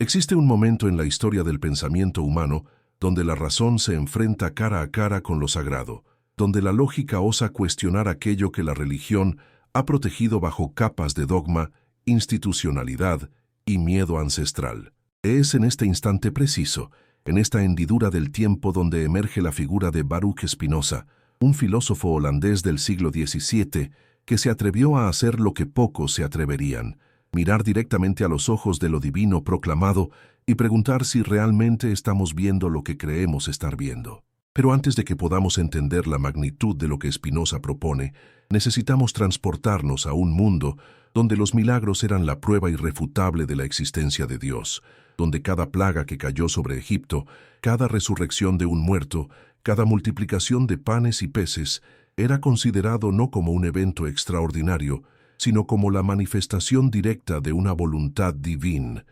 Existe un momento en la historia del pensamiento humano donde la razón se enfrenta cara a cara con lo sagrado, donde la lógica osa cuestionar aquello que la religión ha protegido bajo capas de dogma, institucionalidad y miedo ancestral. Es en este instante preciso, en esta hendidura del tiempo donde emerge la figura de Baruch Spinoza, un filósofo holandés del siglo XVII que se atrevió a hacer lo que pocos se atreverían, mirar directamente a los ojos de lo divino proclamado y preguntar si realmente estamos viendo lo que creemos estar viendo. Pero antes de que podamos entender la magnitud de lo que Spinoza propone, necesitamos transportarnos a un mundo donde los milagros eran la prueba irrefutable de la existencia de Dios, donde cada plaga que cayó sobre Egipto, cada resurrección de un muerto, cada multiplicación de panes y peces, era considerado no como un evento extraordinario, sino como la manifestación directa de una voluntad divina,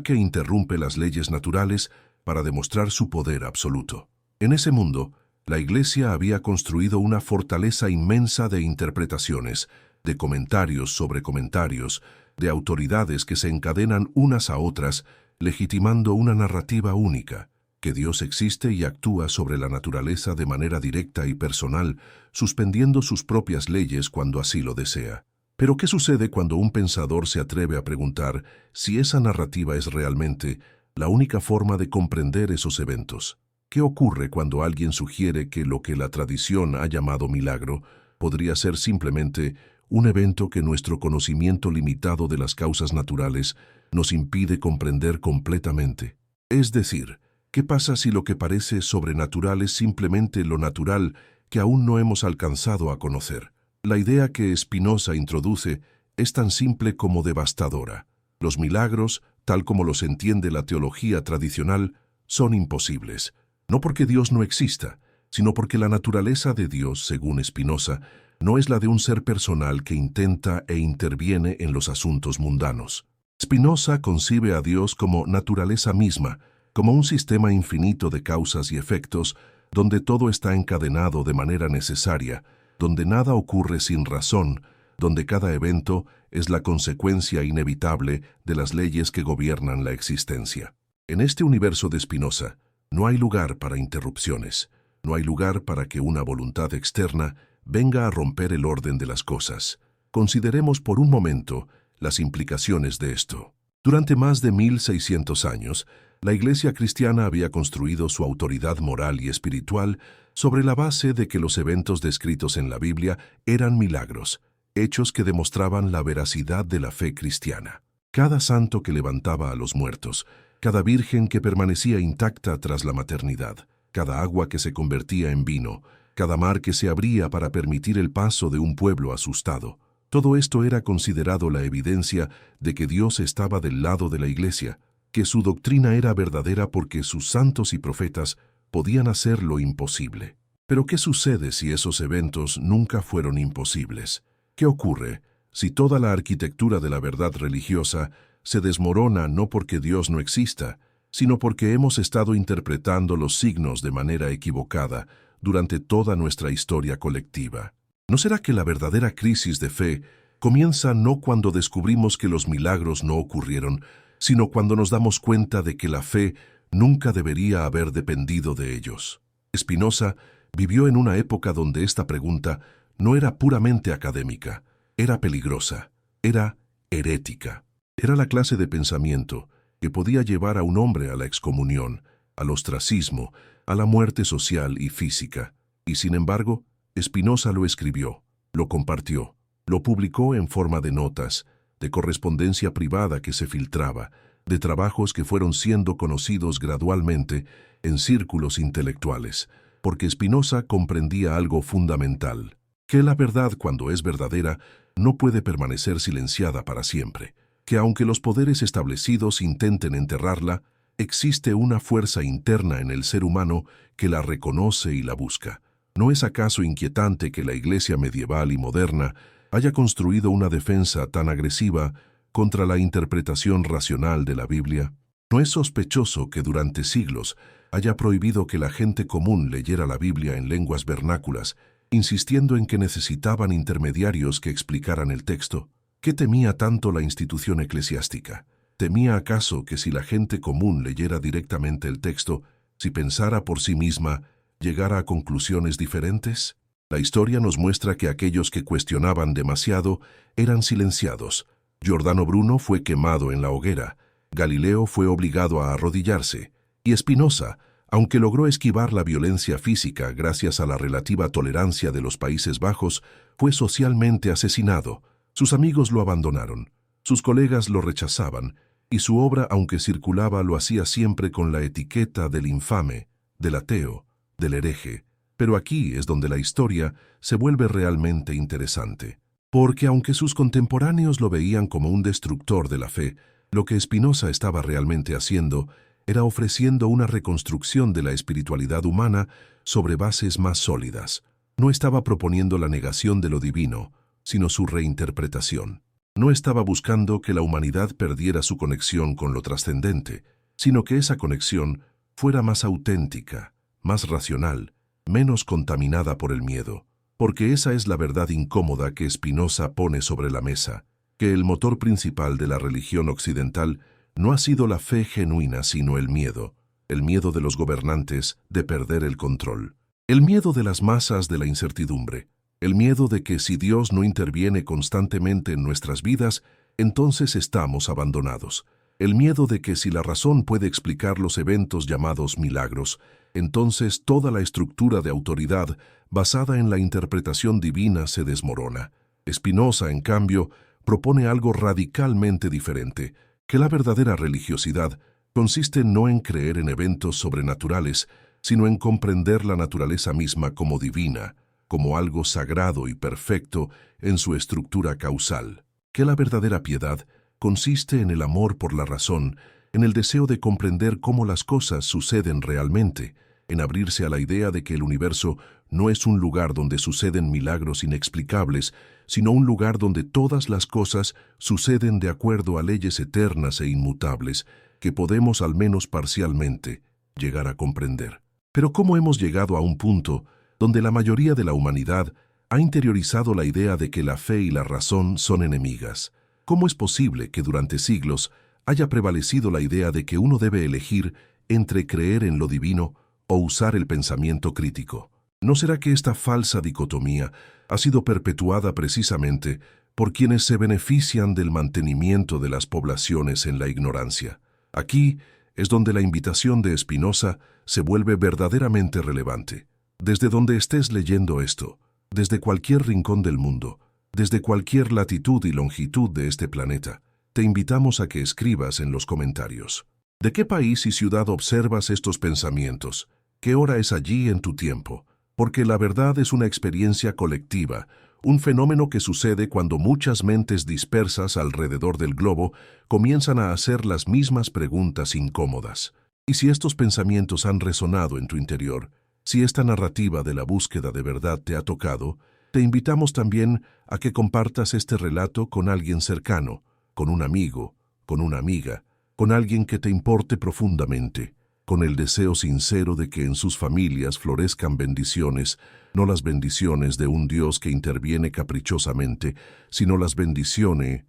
que interrumpe las leyes naturales para demostrar su poder absoluto. En ese mundo, la Iglesia había construido una fortaleza inmensa de interpretaciones, de comentarios sobre comentarios, de autoridades que se encadenan unas a otras, legitimando una narrativa única, que Dios existe y actúa sobre la naturaleza de manera directa y personal, suspendiendo sus propias leyes cuando así lo desea. Pero ¿qué sucede cuando un pensador se atreve a preguntar si esa narrativa es realmente la única forma de comprender esos eventos? ¿Qué ocurre cuando alguien sugiere que lo que la tradición ha llamado milagro podría ser simplemente un evento que nuestro conocimiento limitado de las causas naturales nos impide comprender completamente? Es decir, ¿qué pasa si lo que parece sobrenatural es simplemente lo natural que aún no hemos alcanzado a conocer? La idea que Spinoza introduce es tan simple como devastadora. Los milagros, tal como los entiende la teología tradicional, son imposibles. No porque Dios no exista, sino porque la naturaleza de Dios, según Spinoza, no es la de un ser personal que intenta e interviene en los asuntos mundanos. Spinoza concibe a Dios como naturaleza misma, como un sistema infinito de causas y efectos, donde todo está encadenado de manera necesaria, donde nada ocurre sin razón, donde cada evento es la consecuencia inevitable de las leyes que gobiernan la existencia. En este universo de Spinoza, no hay lugar para interrupciones, no hay lugar para que una voluntad externa venga a romper el orden de las cosas. Consideremos por un momento las implicaciones de esto. Durante más de 1600 años, la Iglesia cristiana había construido su autoridad moral y espiritual sobre la base de que los eventos descritos en la Biblia eran milagros, hechos que demostraban la veracidad de la fe cristiana. Cada santo que levantaba a los muertos, cada virgen que permanecía intacta tras la maternidad, cada agua que se convertía en vino, cada mar que se abría para permitir el paso de un pueblo asustado. Todo esto era considerado la evidencia de que Dios estaba del lado de la Iglesia, que su doctrina era verdadera porque sus santos y profetas podían hacer lo imposible. Pero ¿qué sucede si esos eventos nunca fueron imposibles? ¿Qué ocurre si toda la arquitectura de la verdad religiosa se desmorona no porque Dios no exista, sino porque hemos estado interpretando los signos de manera equivocada durante toda nuestra historia colectiva? ¿No será que la verdadera crisis de fe comienza no cuando descubrimos que los milagros no ocurrieron, sino cuando nos damos cuenta de que la fe nunca debería haber dependido de ellos? Spinoza vivió en una época donde esta pregunta no era puramente académica, era peligrosa, era herética. Era la clase de pensamiento que podía llevar a un hombre a la excomunión, al ostracismo, a la muerte social y física. Y sin embargo, Spinoza lo escribió, lo compartió, lo publicó en forma de notas, de correspondencia privada que se filtraba, de trabajos que fueron siendo conocidos gradualmente en círculos intelectuales, porque Spinoza comprendía algo fundamental, que la verdad, cuando es verdadera, no puede permanecer silenciada para siempre, que aunque los poderes establecidos intenten enterrarla, existe una fuerza interna en el ser humano que la reconoce y la busca. ¿No es acaso inquietante que la Iglesia medieval y moderna haya construido una defensa tan agresiva contra la interpretación racional de la Biblia? ¿No es sospechoso que durante siglos haya prohibido que la gente común leyera la Biblia en lenguas vernáculas, insistiendo en que necesitaban intermediarios que explicaran el texto? ¿Qué temía tanto la institución eclesiástica? ¿Temía acaso que si la gente común leyera directamente el texto, si pensara por sí misma, llegara a conclusiones diferentes? La historia nos muestra que aquellos que cuestionaban demasiado eran silenciados. Giordano Bruno fue quemado en la hoguera, Galileo fue obligado a arrodillarse, y Spinoza, aunque logró esquivar la violencia física gracias a la relativa tolerancia de los Países Bajos, fue socialmente asesinado. Sus amigos lo abandonaron, sus colegas lo rechazaban, y su obra, aunque circulaba, lo hacía siempre con la etiqueta del infame, del ateo, del hereje. Pero aquí es donde la historia se vuelve realmente interesante. Porque aunque sus contemporáneos lo veían como un destructor de la fe, lo que Spinoza estaba realmente haciendo era ofreciendo una reconstrucción de la espiritualidad humana sobre bases más sólidas. No estaba proponiendo la negación de lo divino, sino su reinterpretación. No estaba buscando que la humanidad perdiera su conexión con lo trascendente, sino que esa conexión fuera más auténtica, más racional, menos contaminada por el miedo. Porque esa es la verdad incómoda que Spinoza pone sobre la mesa, que el motor principal de la religión occidental no ha sido la fe genuina, sino el miedo de los gobernantes de perder el control, el miedo de las masas de la incertidumbre, el miedo de que si Dios no interviene constantemente en nuestras vidas, entonces estamos abandonados, el miedo de que si la razón puede explicar los eventos llamados milagros, entonces toda la estructura de autoridad basada en la interpretación divina se desmorona. Spinoza, en cambio, propone algo radicalmente diferente, que la verdadera religiosidad consiste no en creer en eventos sobrenaturales, sino en comprender la naturaleza misma como divina, como algo sagrado y perfecto en su estructura causal. Que la verdadera piedad consiste en el amor por la razón, en el deseo de comprender cómo las cosas suceden realmente, en abrirse a la idea de que el universo no es un lugar donde suceden milagros inexplicables, sino un lugar donde todas las cosas suceden de acuerdo a leyes eternas e inmutables, que podemos al menos parcialmente llegar a comprender. Pero ¿cómo hemos llegado a un punto donde la mayoría de la humanidad ha interiorizado la idea de que la fe y la razón son enemigas? ¿Cómo es posible que durante siglos haya prevalecido la idea de que uno debe elegir entre creer en lo divino o usar el pensamiento crítico? ¿No será que esta falsa dicotomía ha sido perpetuada precisamente por quienes se benefician del mantenimiento de las poblaciones en la ignorancia? Aquí es donde la invitación de Spinoza se vuelve verdaderamente relevante. Desde donde estés leyendo esto, desde cualquier rincón del mundo, desde cualquier latitud y longitud de este planeta, te invitamos a que escribas en los comentarios. ¿De qué país y ciudad observas estos pensamientos? ¿Qué hora es allí en tu tiempo? Porque la verdad es una experiencia colectiva, un fenómeno que sucede cuando muchas mentes dispersas alrededor del globo comienzan a hacer las mismas preguntas incómodas. Y si estos pensamientos han resonado en tu interior, si esta narrativa de la búsqueda de verdad te ha tocado, te invitamos también a que compartas este relato con alguien cercano, con un amigo, con una amiga, con alguien que te importe profundamente, con el deseo sincero de que en sus familias florezcan bendiciones, no las bendiciones de un Dios que interviene caprichosamente, sino las bendiciones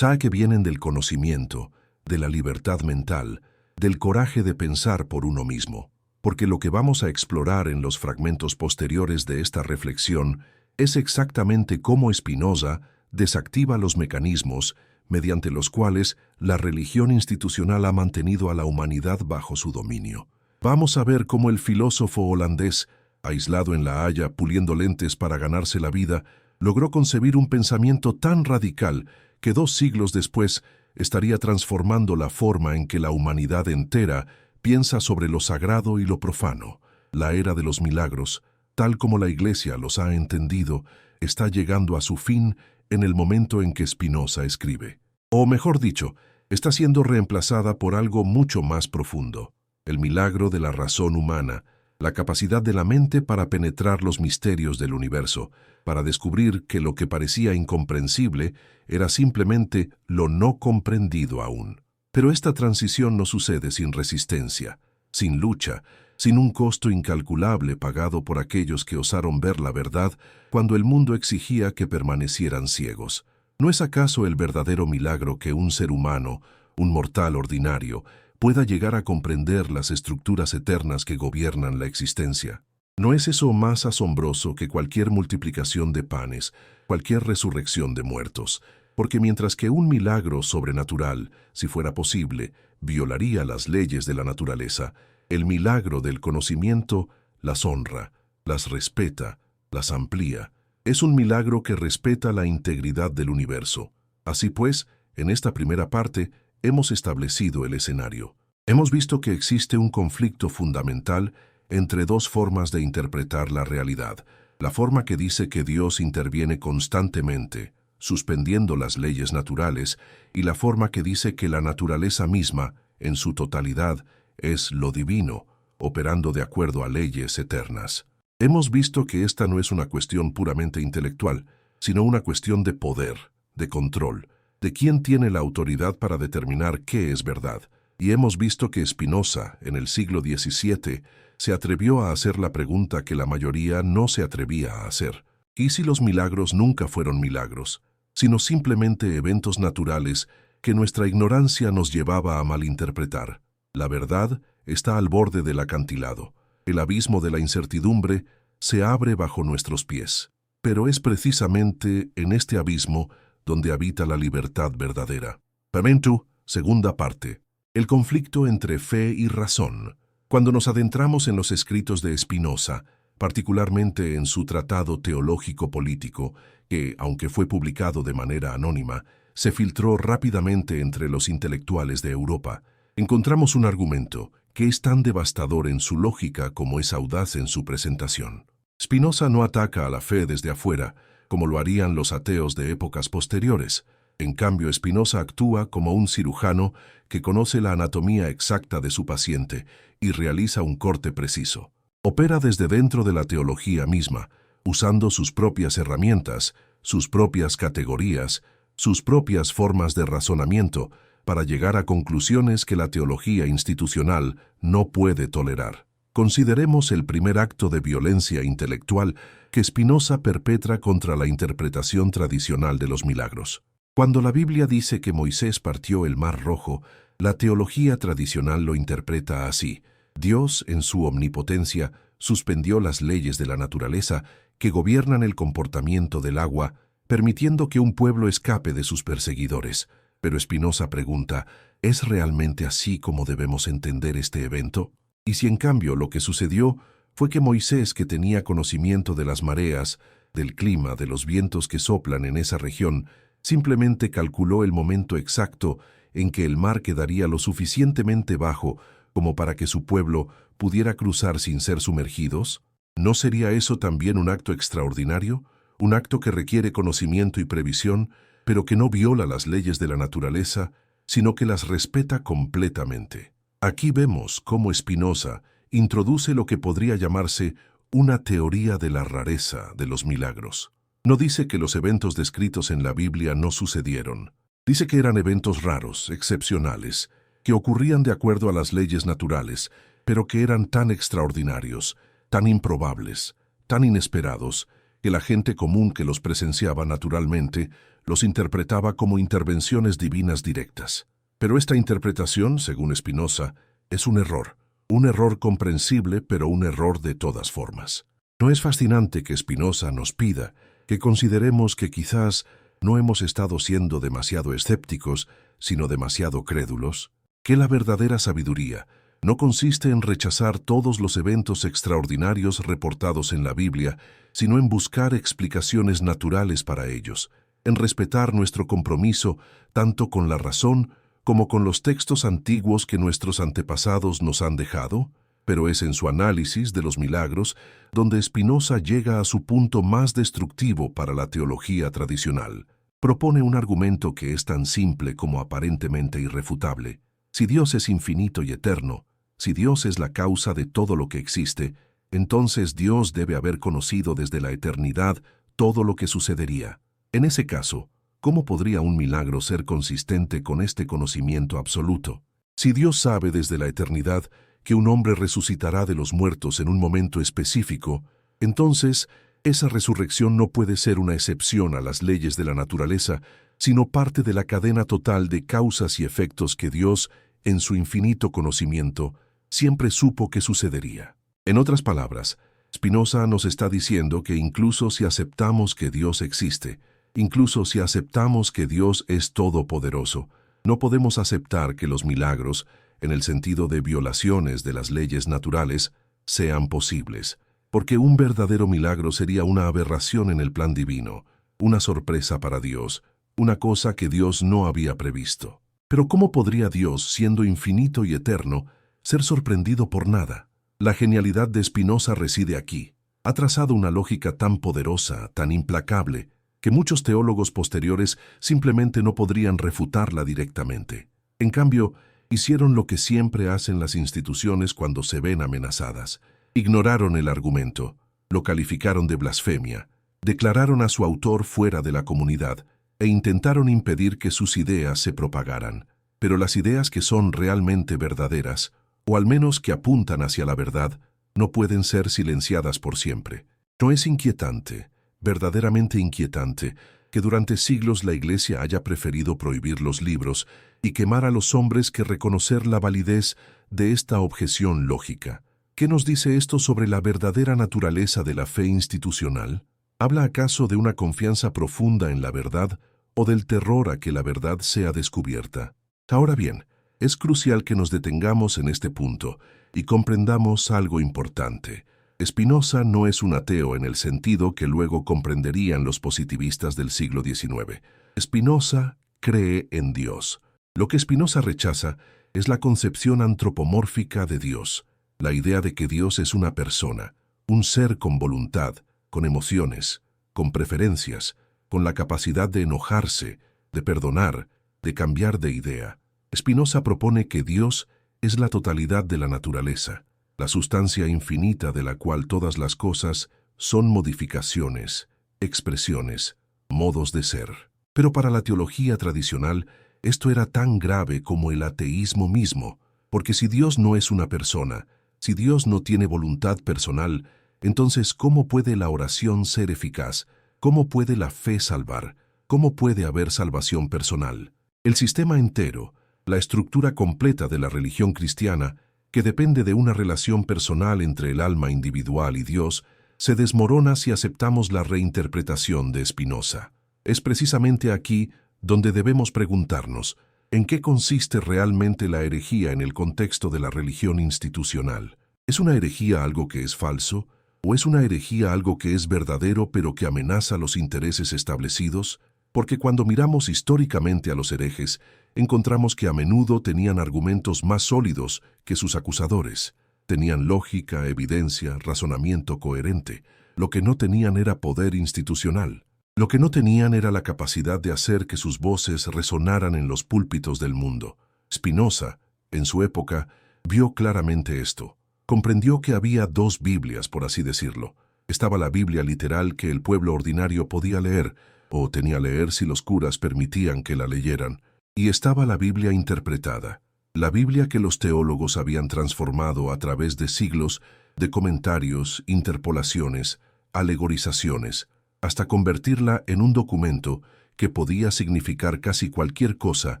que vienen del conocimiento, de la libertad mental, del coraje de pensar por uno mismo. Porque lo que vamos a explorar en los fragmentos posteriores de esta reflexión es exactamente cómo Spinoza desactiva los mecanismos mediante los cuales la religión institucional ha mantenido a la humanidad bajo su dominio. Vamos a ver cómo el filósofo holandés, aislado en La Haya puliendo lentes para ganarse la vida, logró concebir un pensamiento tan radical que 2 siglos después estaría transformando la forma en que la humanidad entera piensa sobre lo sagrado y lo profano. La era de los milagros, tal como la Iglesia los ha entendido, está llegando a su fin en el momento en que Spinoza escribe. O mejor dicho, está siendo reemplazada por algo mucho más profundo, el milagro de la razón humana, la capacidad de la mente para penetrar los misterios del universo, para descubrir que lo que parecía incomprensible era simplemente lo no comprendido aún. Pero esta transición no sucede sin resistencia, sin lucha, sin un costo incalculable pagado por aquellos que osaron ver la verdad cuando el mundo exigía que permanecieran ciegos. ¿No es acaso el verdadero milagro que un ser humano, un mortal ordinario, pueda llegar a comprender las estructuras eternas que gobiernan la existencia. ¿No es eso más asombroso que cualquier multiplicación de panes, cualquier resurrección de muertos? Porque mientras que un milagro sobrenatural, si fuera posible, violaría las leyes de la naturaleza, el milagro del conocimiento las honra, las respeta, las amplía. Es un milagro que respeta la integridad del universo. Así pues, en esta primera parte, hemos establecido el escenario. Hemos visto que existe un conflicto fundamental entre dos formas de interpretar la realidad. La forma que dice que Dios interviene constantemente, suspendiendo las leyes naturales, y la forma que dice que la naturaleza misma, en su totalidad, es lo divino, operando de acuerdo a leyes eternas. Hemos visto que esta no es una cuestión puramente intelectual, sino una cuestión de poder, de control, de quién tiene la autoridad para determinar qué es verdad. Y hemos visto que Spinoza, en el siglo XVII, se atrevió a hacer la pregunta que la mayoría no se atrevía a hacer. ¿Y si los milagros nunca fueron milagros, sino simplemente eventos naturales que nuestra ignorancia nos llevaba a malinterpretar? La verdad está al borde del acantilado. El abismo de la incertidumbre se abre bajo nuestros pies. Pero es precisamente en este abismo donde habita la libertad verdadera. Memento, segunda parte. El conflicto entre fe y razón. Cuando nos adentramos en los escritos de Spinoza, particularmente en su tratado teológico-político, que, aunque fue publicado de manera anónima, se filtró rápidamente entre los intelectuales de Europa, encontramos un argumento que es tan devastador en su lógica como es audaz en su presentación. Spinoza no ataca a la fe desde afuera, como lo harían los ateos de épocas posteriores. En cambio, Spinoza actúa como un cirujano que conoce la anatomía exacta de su paciente y realiza un corte preciso. Opera desde dentro de la teología misma, usando sus propias herramientas, sus propias categorías, sus propias formas de razonamiento, para llegar a conclusiones que la teología institucional no puede tolerar. Consideremos el primer acto de violencia intelectual que Spinoza perpetra contra la interpretación tradicional de los milagros. Cuando la Biblia dice que Moisés partió el Mar Rojo, la teología tradicional lo interpreta así: Dios, en su omnipotencia, suspendió las leyes de la naturaleza que gobiernan el comportamiento del agua, permitiendo que un pueblo escape de sus perseguidores. Pero Spinoza pregunta, ¿es realmente así como debemos entender este evento? Y si en cambio lo que sucedió fue que Moisés, que tenía conocimiento de las mareas, del clima, de los vientos que soplan en esa región, simplemente calculó el momento exacto en que el mar quedaría lo suficientemente bajo como para que su pueblo pudiera cruzar sin ser sumergidos? ¿No sería eso también un acto extraordinario? Un acto que requiere conocimiento y previsión, pero que no viola las leyes de la naturaleza, sino que las respeta completamente. Aquí vemos cómo Spinoza introduce lo que podría llamarse una teoría de la rareza de los milagros. No dice que los eventos descritos en la Biblia no sucedieron. Dice que eran eventos raros, excepcionales, que ocurrían de acuerdo a las leyes naturales, pero que eran tan extraordinarios, tan improbables, tan inesperados, que la gente común que los presenciaba naturalmente los interpretaba como intervenciones divinas directas. Pero esta interpretación, según Spinoza, es un error comprensible, pero un error de todas formas. ¿No es fascinante que Spinoza nos pida que consideremos que quizás no hemos estado siendo demasiado escépticos, sino demasiado crédulos? Que la verdadera sabiduría no consiste en rechazar todos los eventos extraordinarios reportados en la Biblia, sino en buscar explicaciones naturales para ellos, en respetar nuestro compromiso tanto con la razón como con los textos antiguos que nuestros antepasados nos han dejado. Pero es en su análisis de los milagros donde Spinoza llega a su punto más destructivo para la teología tradicional. Propone un argumento que es tan simple como aparentemente irrefutable. Si Dios es infinito y eterno, si Dios es la causa de todo lo que existe, entonces Dios debe haber conocido desde la eternidad todo lo que sucedería. En ese caso, ¿cómo podría un milagro ser consistente con este conocimiento absoluto? Si Dios sabe desde la eternidad que un hombre resucitará de los muertos en un momento específico, entonces esa resurrección no puede ser una excepción a las leyes de la naturaleza, sino parte de la cadena total de causas y efectos que Dios, en su infinito conocimiento, siempre supo que sucedería. En otras palabras, Spinoza nos está diciendo que incluso si aceptamos que Dios existe, incluso si aceptamos que Dios es todopoderoso, no podemos aceptar que los milagros, en el sentido de violaciones de las leyes naturales, sean posibles, porque un verdadero milagro sería una aberración en el plan divino, una sorpresa para Dios, una cosa que Dios no había previsto. Pero ¿cómo podría Dios, siendo infinito y eterno, ser sorprendido por nada? La genialidad de Spinoza reside aquí. Ha trazado una lógica tan poderosa, tan implacable, que muchos teólogos posteriores simplemente no podrían refutarla directamente. En cambio, hicieron lo que siempre hacen las instituciones cuando se ven amenazadas. Ignoraron el argumento, lo calificaron de blasfemia, declararon a su autor fuera de la comunidad e intentaron impedir que sus ideas se propagaran. Pero las ideas que son realmente verdaderas, o al menos que apuntan hacia la verdad, no pueden ser silenciadas por siempre. ¿No es inquietante, verdaderamente inquietante, que durante siglos la Iglesia haya preferido prohibir los libros y quemar a los hombres que reconocer la validez de esta objeción lógica? ¿Qué nos dice esto sobre la verdadera naturaleza de la fe institucional? ¿Habla acaso de una confianza profunda en la verdad o del terror a que la verdad sea descubierta? Ahora bien, es crucial que nos detengamos en este punto y comprendamos algo importante. Spinoza no es un ateo en el sentido que luego comprenderían los positivistas del siglo XIX. Spinoza cree en Dios. Lo que Spinoza rechaza es la concepción antropomórfica de Dios, la idea de que Dios es una persona, un ser con voluntad, con emociones, con preferencias, con la capacidad de enojarse, de perdonar, de cambiar de idea. Spinoza propone que Dios es la totalidad de la naturaleza, la sustancia infinita de la cual todas las cosas son modificaciones, expresiones, modos de ser. Pero para la teología tradicional, esto era tan grave como el ateísmo mismo, porque si Dios no es una persona, si Dios no tiene voluntad personal, entonces ¿cómo puede la oración ser eficaz? ¿Cómo puede la fe salvar? ¿Cómo puede haber salvación personal? El sistema entero, la estructura completa de la religión cristiana, que depende de una relación personal entre el alma individual y Dios, se desmorona si aceptamos la reinterpretación de Spinoza. Es precisamente aquí donde debemos preguntarnos, ¿en qué consiste realmente la herejía en el contexto de la religión institucional? ¿Es una herejía algo que es falso? ¿O es una herejía algo que es verdadero pero que amenaza los intereses establecidos? Porque cuando miramos históricamente a los herejes, encontramos que a menudo tenían argumentos más sólidos que sus acusadores. Tenían lógica, evidencia, razonamiento coherente. Lo que no tenían era poder institucional. Lo que no tenían era la capacidad de hacer que sus voces resonaran en los púlpitos del mundo. Spinoza, en su época, vio claramente esto. Comprendió que había dos Biblias, por así decirlo. Estaba la Biblia literal que el pueblo ordinario podía leer, o tenía que leer si los curas permitían que la leyeran, y estaba la Biblia interpretada, la Biblia que los teólogos habían transformado a través de siglos de comentarios, interpolaciones, alegorizaciones, hasta convertirla en un documento que podía significar casi cualquier cosa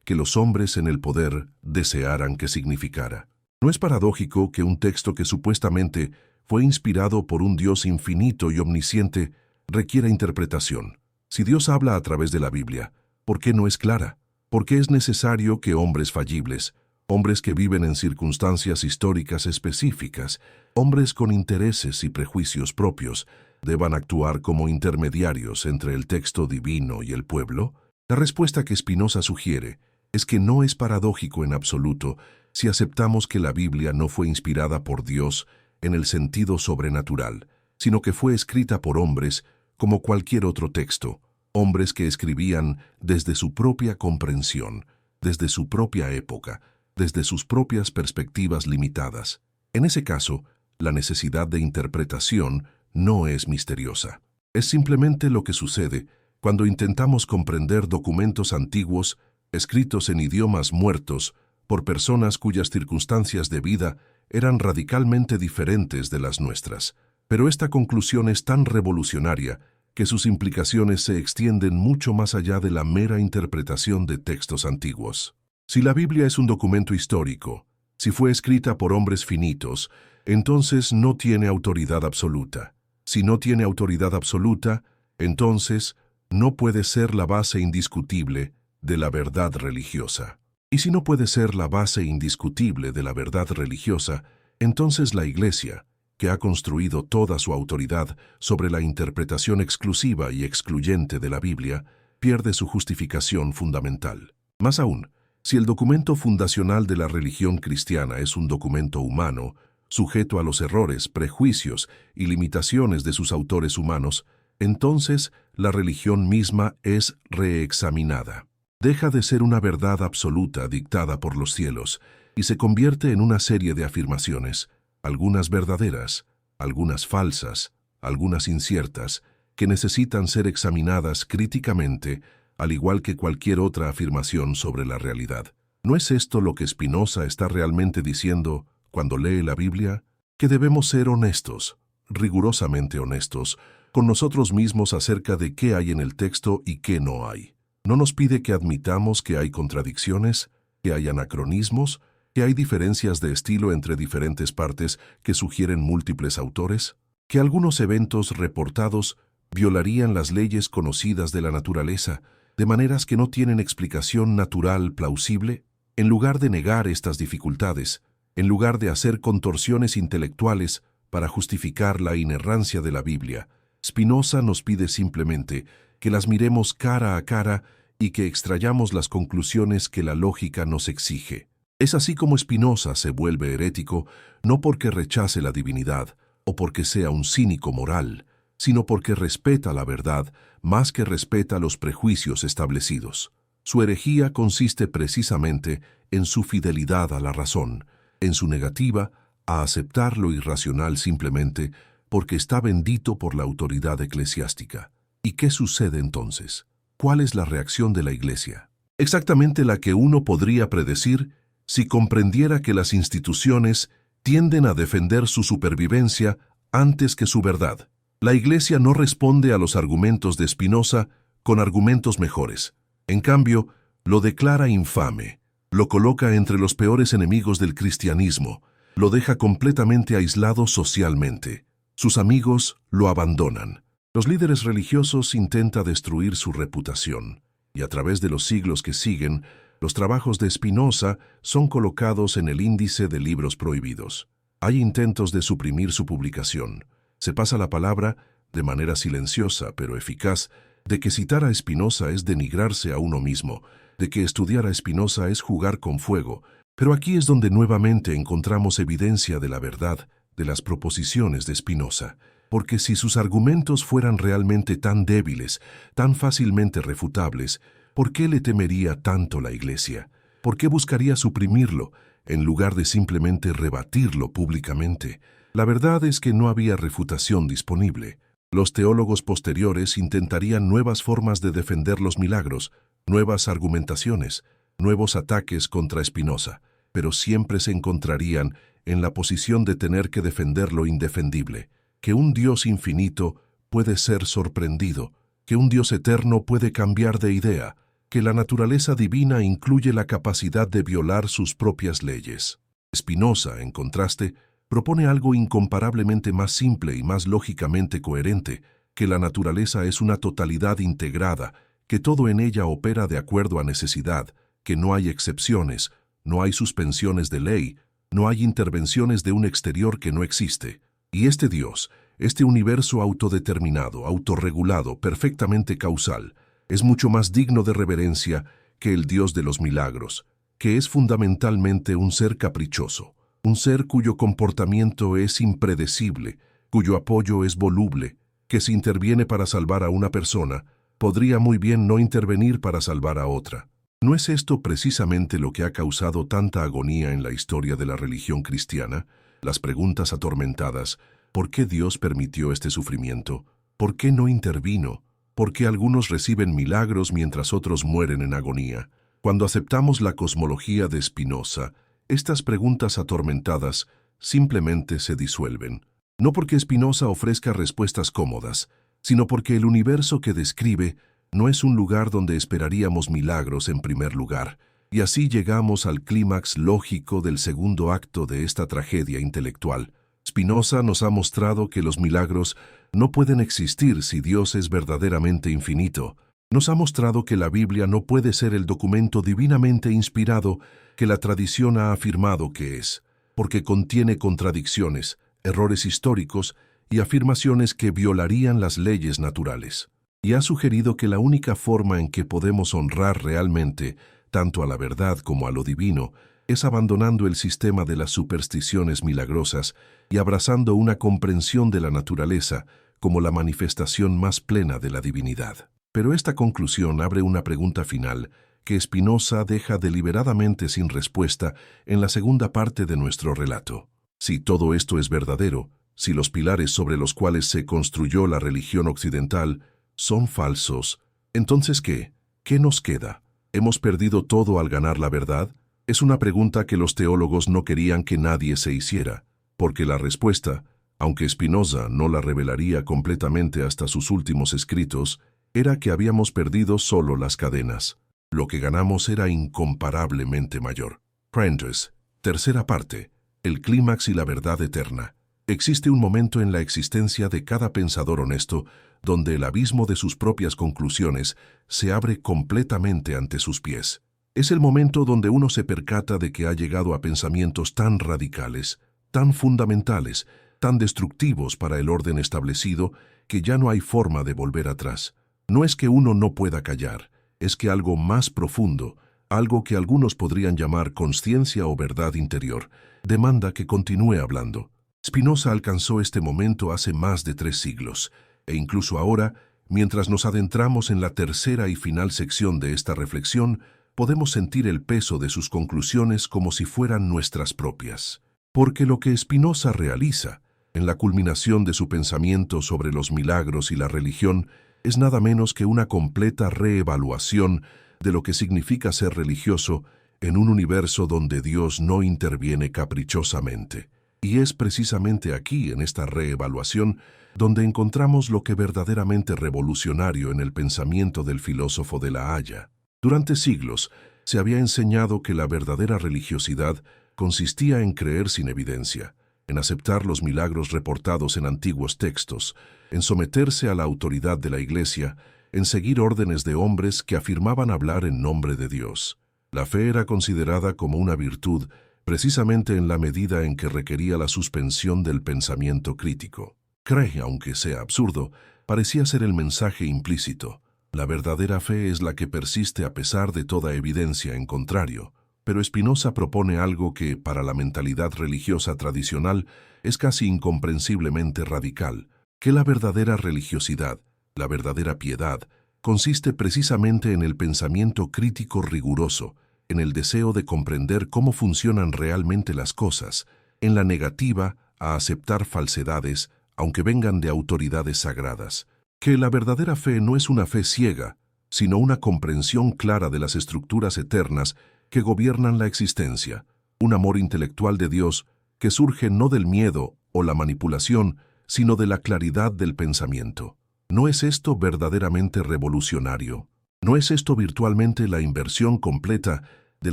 que los hombres en el poder desearan que significara. ¿No es paradójico que un texto que supuestamente fue inspirado por un Dios infinito y omnisciente requiera interpretación? Si Dios habla a través de la Biblia, ¿por qué no es clara? ¿Por qué es necesario que hombres fallibles, hombres que viven en circunstancias históricas específicas, hombres con intereses y prejuicios propios, deban actuar como intermediarios entre el texto divino y el pueblo? La respuesta que Spinoza sugiere es que no es paradójico en absoluto si aceptamos que la Biblia no fue inspirada por Dios en el sentido sobrenatural, sino que fue escrita por hombres como cualquier otro texto, hombres que escribían desde su propia comprensión, desde su propia época, desde sus propias perspectivas limitadas. En ese caso, la necesidad de interpretación no es misteriosa. Es simplemente lo que sucede cuando intentamos comprender documentos antiguos escritos en idiomas muertos por personas cuyas circunstancias de vida eran radicalmente diferentes de las nuestras. Pero esta conclusión es tan revolucionaria que sus implicaciones se extienden mucho más allá de la mera interpretación de textos antiguos. Si la Biblia es un documento histórico, si fue escrita por hombres finitos, entonces no tiene autoridad absoluta. Si no tiene autoridad absoluta, entonces no puede ser la base indiscutible de la verdad religiosa. Y si no puede ser la base indiscutible de la verdad religiosa, entonces la Iglesia, que ha construido toda su autoridad sobre la interpretación exclusiva y excluyente de la Biblia, pierde su justificación fundamental. Más aún, si el documento fundacional de la religión cristiana es un documento humano, sujeto a los errores, prejuicios y limitaciones de sus autores humanos, entonces la religión misma es reexaminada. Deja de ser una verdad absoluta dictada por los cielos y se convierte en una serie de afirmaciones, algunas verdaderas, algunas falsas, algunas inciertas, que necesitan ser examinadas críticamente, al igual que cualquier otra afirmación sobre la realidad. ¿No es esto lo que Spinoza está realmente diciendo cuando lee la Biblia? Que debemos ser honestos, rigurosamente honestos, con nosotros mismos acerca de qué hay en el texto y qué no hay. ¿No nos pide que admitamos que hay contradicciones, que hay anacronismos, que hay diferencias de estilo entre diferentes partes que sugieren múltiples autores? ¿Que algunos eventos reportados violarían las leyes conocidas de la naturaleza, de maneras que no tienen explicación natural plausible? En lugar de negar estas dificultades, en lugar de hacer contorsiones intelectuales para justificar la inerrancia de la Biblia, Spinoza nos pide simplemente que las miremos cara a cara y que extrayamos las conclusiones que la lógica nos exige. Es así como Spinoza se vuelve herético, no porque rechace la divinidad o porque sea un cínico moral, sino porque respeta la verdad más que respeta los prejuicios establecidos. Su herejía consiste precisamente en su fidelidad a la razón, en su negativa a aceptar lo irracional simplemente porque está bendito por la autoridad eclesiástica. ¿Y qué sucede entonces? ¿Cuál es la reacción de la Iglesia? Exactamente la que uno podría predecir si comprendiera que las instituciones tienden a defender su supervivencia antes que su verdad. La Iglesia no responde a los argumentos de Spinoza con argumentos mejores. En cambio, lo declara infame, lo coloca entre los peores enemigos del cristianismo, lo deja completamente aislado socialmente. Sus amigos lo abandonan. Los líderes religiosos intentan destruir su reputación, y a través de los siglos que siguen, los trabajos de Spinoza son colocados en el índice de libros prohibidos. Hay intentos de suprimir su publicación. Se pasa la palabra, de manera silenciosa pero eficaz, de que citar a Spinoza es denigrarse a uno mismo, de que estudiar a Spinoza es jugar con fuego. Pero aquí es donde nuevamente encontramos evidencia de la verdad de las proposiciones de Spinoza. Porque si sus argumentos fueran realmente tan débiles, tan fácilmente refutables, ¿por qué le temería tanto la Iglesia? ¿Por qué buscaría suprimirlo, en lugar de simplemente rebatirlo públicamente? La verdad es que no había refutación disponible. Los teólogos posteriores intentarían nuevas formas de defender los milagros, nuevas argumentaciones, nuevos ataques contra Spinoza, pero siempre se encontrarían en la posición de tener que defender lo indefendible, que un Dios infinito puede ser sorprendido, que un Dios eterno puede cambiar de idea, que la naturaleza divina incluye la capacidad de violar sus propias leyes. Spinoza, en contraste, propone algo incomparablemente más simple y más lógicamente coherente, que la naturaleza es una totalidad integrada, que todo en ella opera de acuerdo a necesidad, que no hay excepciones, no hay suspensiones de ley, no hay intervenciones de un exterior que no existe. Y este Dios, este universo autodeterminado, autorregulado, perfectamente causal, es mucho más digno de reverencia que el Dios de los milagros, que es fundamentalmente un ser caprichoso, un ser cuyo comportamiento es impredecible, cuyo apoyo es voluble, que si interviene para salvar a una persona, podría muy bien no intervenir para salvar a otra. ¿No es esto precisamente lo que ha causado tanta agonía en la historia de la religión cristiana? Las preguntas atormentadas: ¿por qué Dios permitió este sufrimiento? ¿Por qué no intervino? ¿Por qué algunos reciben milagros mientras otros mueren en agonía? Cuando aceptamos la cosmología de Spinoza, estas preguntas atormentadas simplemente se disuelven. No porque Spinoza ofrezca respuestas cómodas, sino porque el universo que describe no es un lugar donde esperaríamos milagros en primer lugar, y así llegamos al clímax lógico del segundo acto de esta tragedia intelectual. Spinoza nos ha mostrado que los milagros no pueden existir si Dios es verdaderamente infinito. Nos ha mostrado que la Biblia no puede ser el documento divinamente inspirado que la tradición ha afirmado que es, porque contiene contradicciones, errores históricos y afirmaciones que violarían las leyes naturales. Y ha sugerido que la única forma en que podemos honrar realmente tanto a la verdad como a lo divino es abandonando el sistema de las supersticiones milagrosas y abrazando una comprensión de la naturaleza como la manifestación más plena de la divinidad. Pero esta conclusión abre una pregunta final que Spinoza deja deliberadamente sin respuesta en la segunda parte de nuestro relato. Si todo esto es verdadero, si los pilares sobre los cuales se construyó la religión occidental son falsos, entonces ¿qué? ¿Qué nos queda? ¿Hemos perdido todo al ganar la verdad? Es una pregunta que los teólogos no querían que nadie se hiciera, porque la respuesta, aunque Spinoza no la revelaría completamente hasta sus últimos escritos, era que habíamos perdido solo las cadenas. Lo que ganamos era incomparablemente mayor. Prentice, tercera parte, el clímax y la verdad eterna. Existe un momento en la existencia de cada pensador honesto donde el abismo de sus propias conclusiones se abre completamente ante sus pies. Es el momento donde uno se percata de que ha llegado a pensamientos tan radicales, tan fundamentales, tan destructivos para el orden establecido, que ya no hay forma de volver atrás. No es que uno no pueda callar, es que algo más profundo, algo que algunos podrían llamar conciencia o verdad interior, demanda que continúe hablando. Spinoza alcanzó este momento hace más de 3 siglos, e incluso ahora, mientras nos adentramos en la tercera y final sección de esta reflexión, podemos sentir el peso de sus conclusiones como si fueran nuestras propias. Porque lo que Spinoza realiza, en la culminación de su pensamiento sobre los milagros y la religión, es nada menos que una completa reevaluación de lo que significa ser religioso en un universo donde Dios no interviene caprichosamente. Y es precisamente aquí, en esta reevaluación, donde encontramos lo que verdaderamente revolucionario en el pensamiento del filósofo de La Haya. Durante siglos, se había enseñado que la verdadera religiosidad consistía en creer sin evidencia, en aceptar los milagros reportados en antiguos textos, en someterse a la autoridad de la Iglesia, en seguir órdenes de hombres que afirmaban hablar en nombre de Dios. La fe era considerada como una virtud precisamente en la medida en que requería la suspensión del pensamiento crítico. Cree, aunque sea absurdo, parecía ser el mensaje implícito. La verdadera fe es la que persiste a pesar de toda evidencia en contrario. Pero Spinoza propone algo que, para la mentalidad religiosa tradicional, es casi incomprensiblemente radical, que la verdadera religiosidad, la verdadera piedad, consiste precisamente en el pensamiento crítico riguroso, en el deseo de comprender cómo funcionan realmente las cosas, en la negativa a aceptar falsedades, aunque vengan de autoridades sagradas. Que la verdadera fe no es una fe ciega, sino una comprensión clara de las estructuras eternas que gobiernan la existencia, un amor intelectual de Dios que surge no del miedo o la manipulación, sino de la claridad del pensamiento. ¿No es esto verdaderamente revolucionario? ¿No es esto virtualmente la inversión completa de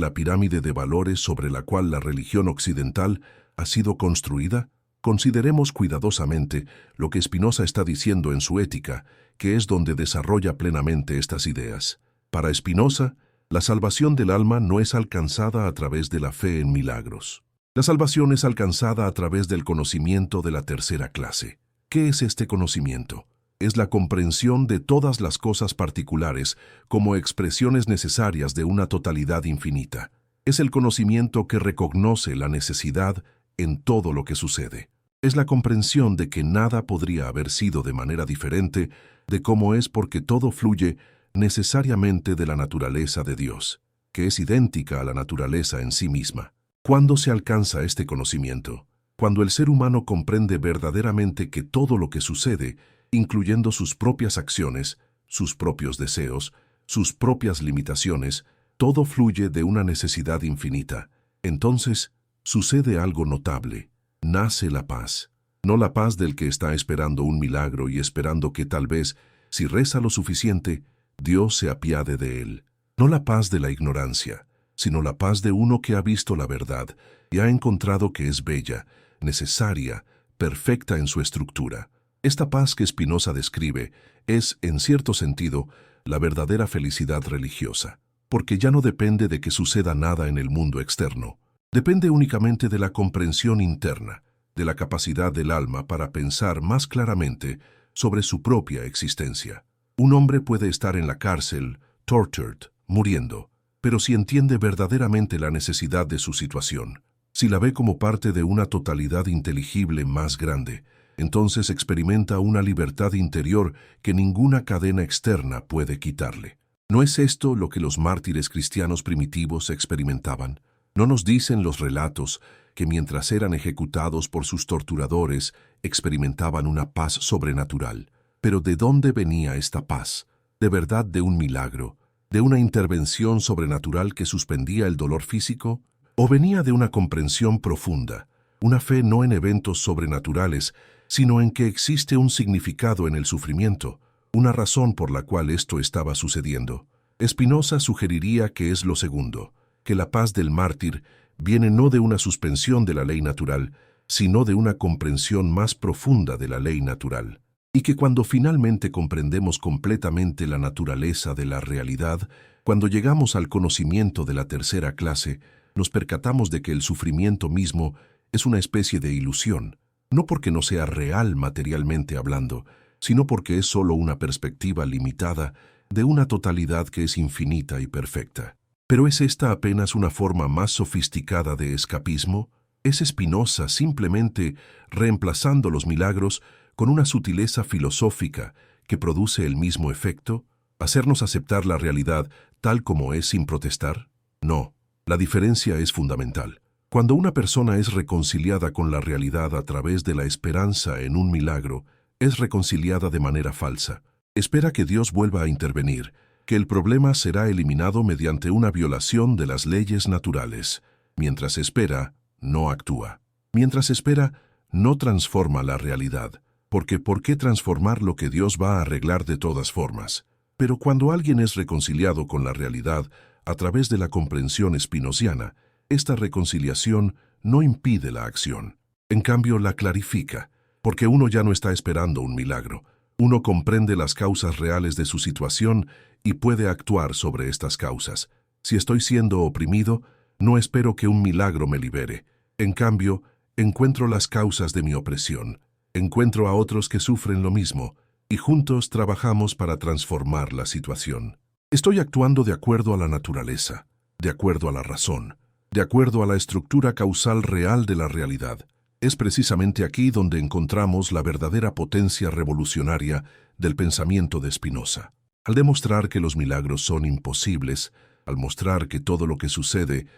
la pirámide de valores sobre la cual la religión occidental ha sido construida? Consideremos cuidadosamente lo que Spinoza está diciendo en su Ética, que es donde desarrolla plenamente estas ideas. Para Spinoza, la salvación del alma no es alcanzada a través de la fe en milagros. La salvación es alcanzada a través del conocimiento de la tercera clase. ¿Qué es este conocimiento? Es la comprensión de todas las cosas particulares como expresiones necesarias de una totalidad infinita. Es el conocimiento que reconoce la necesidad en todo lo que sucede. Es la comprensión de que nada podría haber sido de manera diferente de cómo es porque todo fluye necesariamente de la naturaleza de Dios, que es idéntica a la naturaleza en sí misma. ¿Cuándo se alcanza este conocimiento? Cuando el ser humano comprende verdaderamente que todo lo que sucede, incluyendo sus propias acciones, sus propios deseos, sus propias limitaciones, todo fluye de una necesidad infinita. Entonces, sucede algo notable. Nace la paz. No la paz del que está esperando un milagro y esperando que tal vez, si reza lo suficiente, Dios se apiade de él. No la paz de la ignorancia, sino la paz de uno que ha visto la verdad y ha encontrado que es bella, necesaria, perfecta en su estructura. Esta paz que Spinoza describe es, en cierto sentido, la verdadera felicidad religiosa, porque ya no depende de que suceda nada en el mundo externo. Depende únicamente de la comprensión interna, de la capacidad del alma para pensar más claramente sobre su propia existencia. Un hombre puede estar en la cárcel, tortured, muriendo, pero si entiende verdaderamente la necesidad de su situación, si la ve como parte de una totalidad inteligible más grande, entonces experimenta una libertad interior que ninguna cadena externa puede quitarle. ¿No es esto lo que los mártires cristianos primitivos experimentaban? ¿No nos dicen los relatos que mientras eran ejecutados por sus torturadores experimentaban una paz sobrenatural? Pero ¿de dónde venía esta paz? ¿De verdad de un milagro? ¿De una intervención sobrenatural que suspendía el dolor físico? ¿O venía de una comprensión profunda, una fe no en eventos sobrenaturales, sino en que existe un significado en el sufrimiento, una razón por la cual esto estaba sucediendo? Spinoza sugeriría que es lo segundo, que la paz del mártir viene no de una suspensión de la ley natural, sino de una comprensión más profunda de la ley natural. Y que cuando finalmente comprendemos completamente la naturaleza de la realidad, cuando llegamos al conocimiento de la tercera clase, nos percatamos de que el sufrimiento mismo es una especie de ilusión, no porque no sea real materialmente hablando, sino porque es solo una perspectiva limitada de una totalidad que es infinita y perfecta. ¿Pero es esta apenas una forma más sofisticada de escapismo? ¿Es Spinoza simplemente reemplazando los milagros con una sutileza filosófica que produce el mismo efecto? ¿Hacernos aceptar la realidad tal como es sin protestar? No, la diferencia es fundamental. Cuando una persona es reconciliada con la realidad a través de la esperanza en un milagro, es reconciliada de manera falsa. Espera que Dios vuelva a intervenir, que el problema será eliminado mediante una violación de las leyes naturales. Mientras espera, no actúa. Mientras espera, no transforma la realidad, porque ¿por qué transformar lo que Dios va a arreglar de todas formas? Pero cuando alguien es reconciliado con la realidad a través de la comprensión spinoziana, esta reconciliación no impide la acción. En cambio, la clarifica, porque uno ya no está esperando un milagro. Uno comprende las causas reales de su situación y puede actuar sobre estas causas. Si estoy siendo oprimido, no espero que un milagro me libere. En cambio, encuentro las causas de mi opresión. Encuentro a otros que sufren lo mismo, y juntos trabajamos para transformar la situación. Estoy actuando de acuerdo a la naturaleza, de acuerdo a la razón, de acuerdo a la estructura causal real de la realidad. Es precisamente aquí donde encontramos la verdadera potencia revolucionaria del pensamiento de Spinoza. Al demostrar que los milagros son imposibles, al mostrar que todo lo que sucede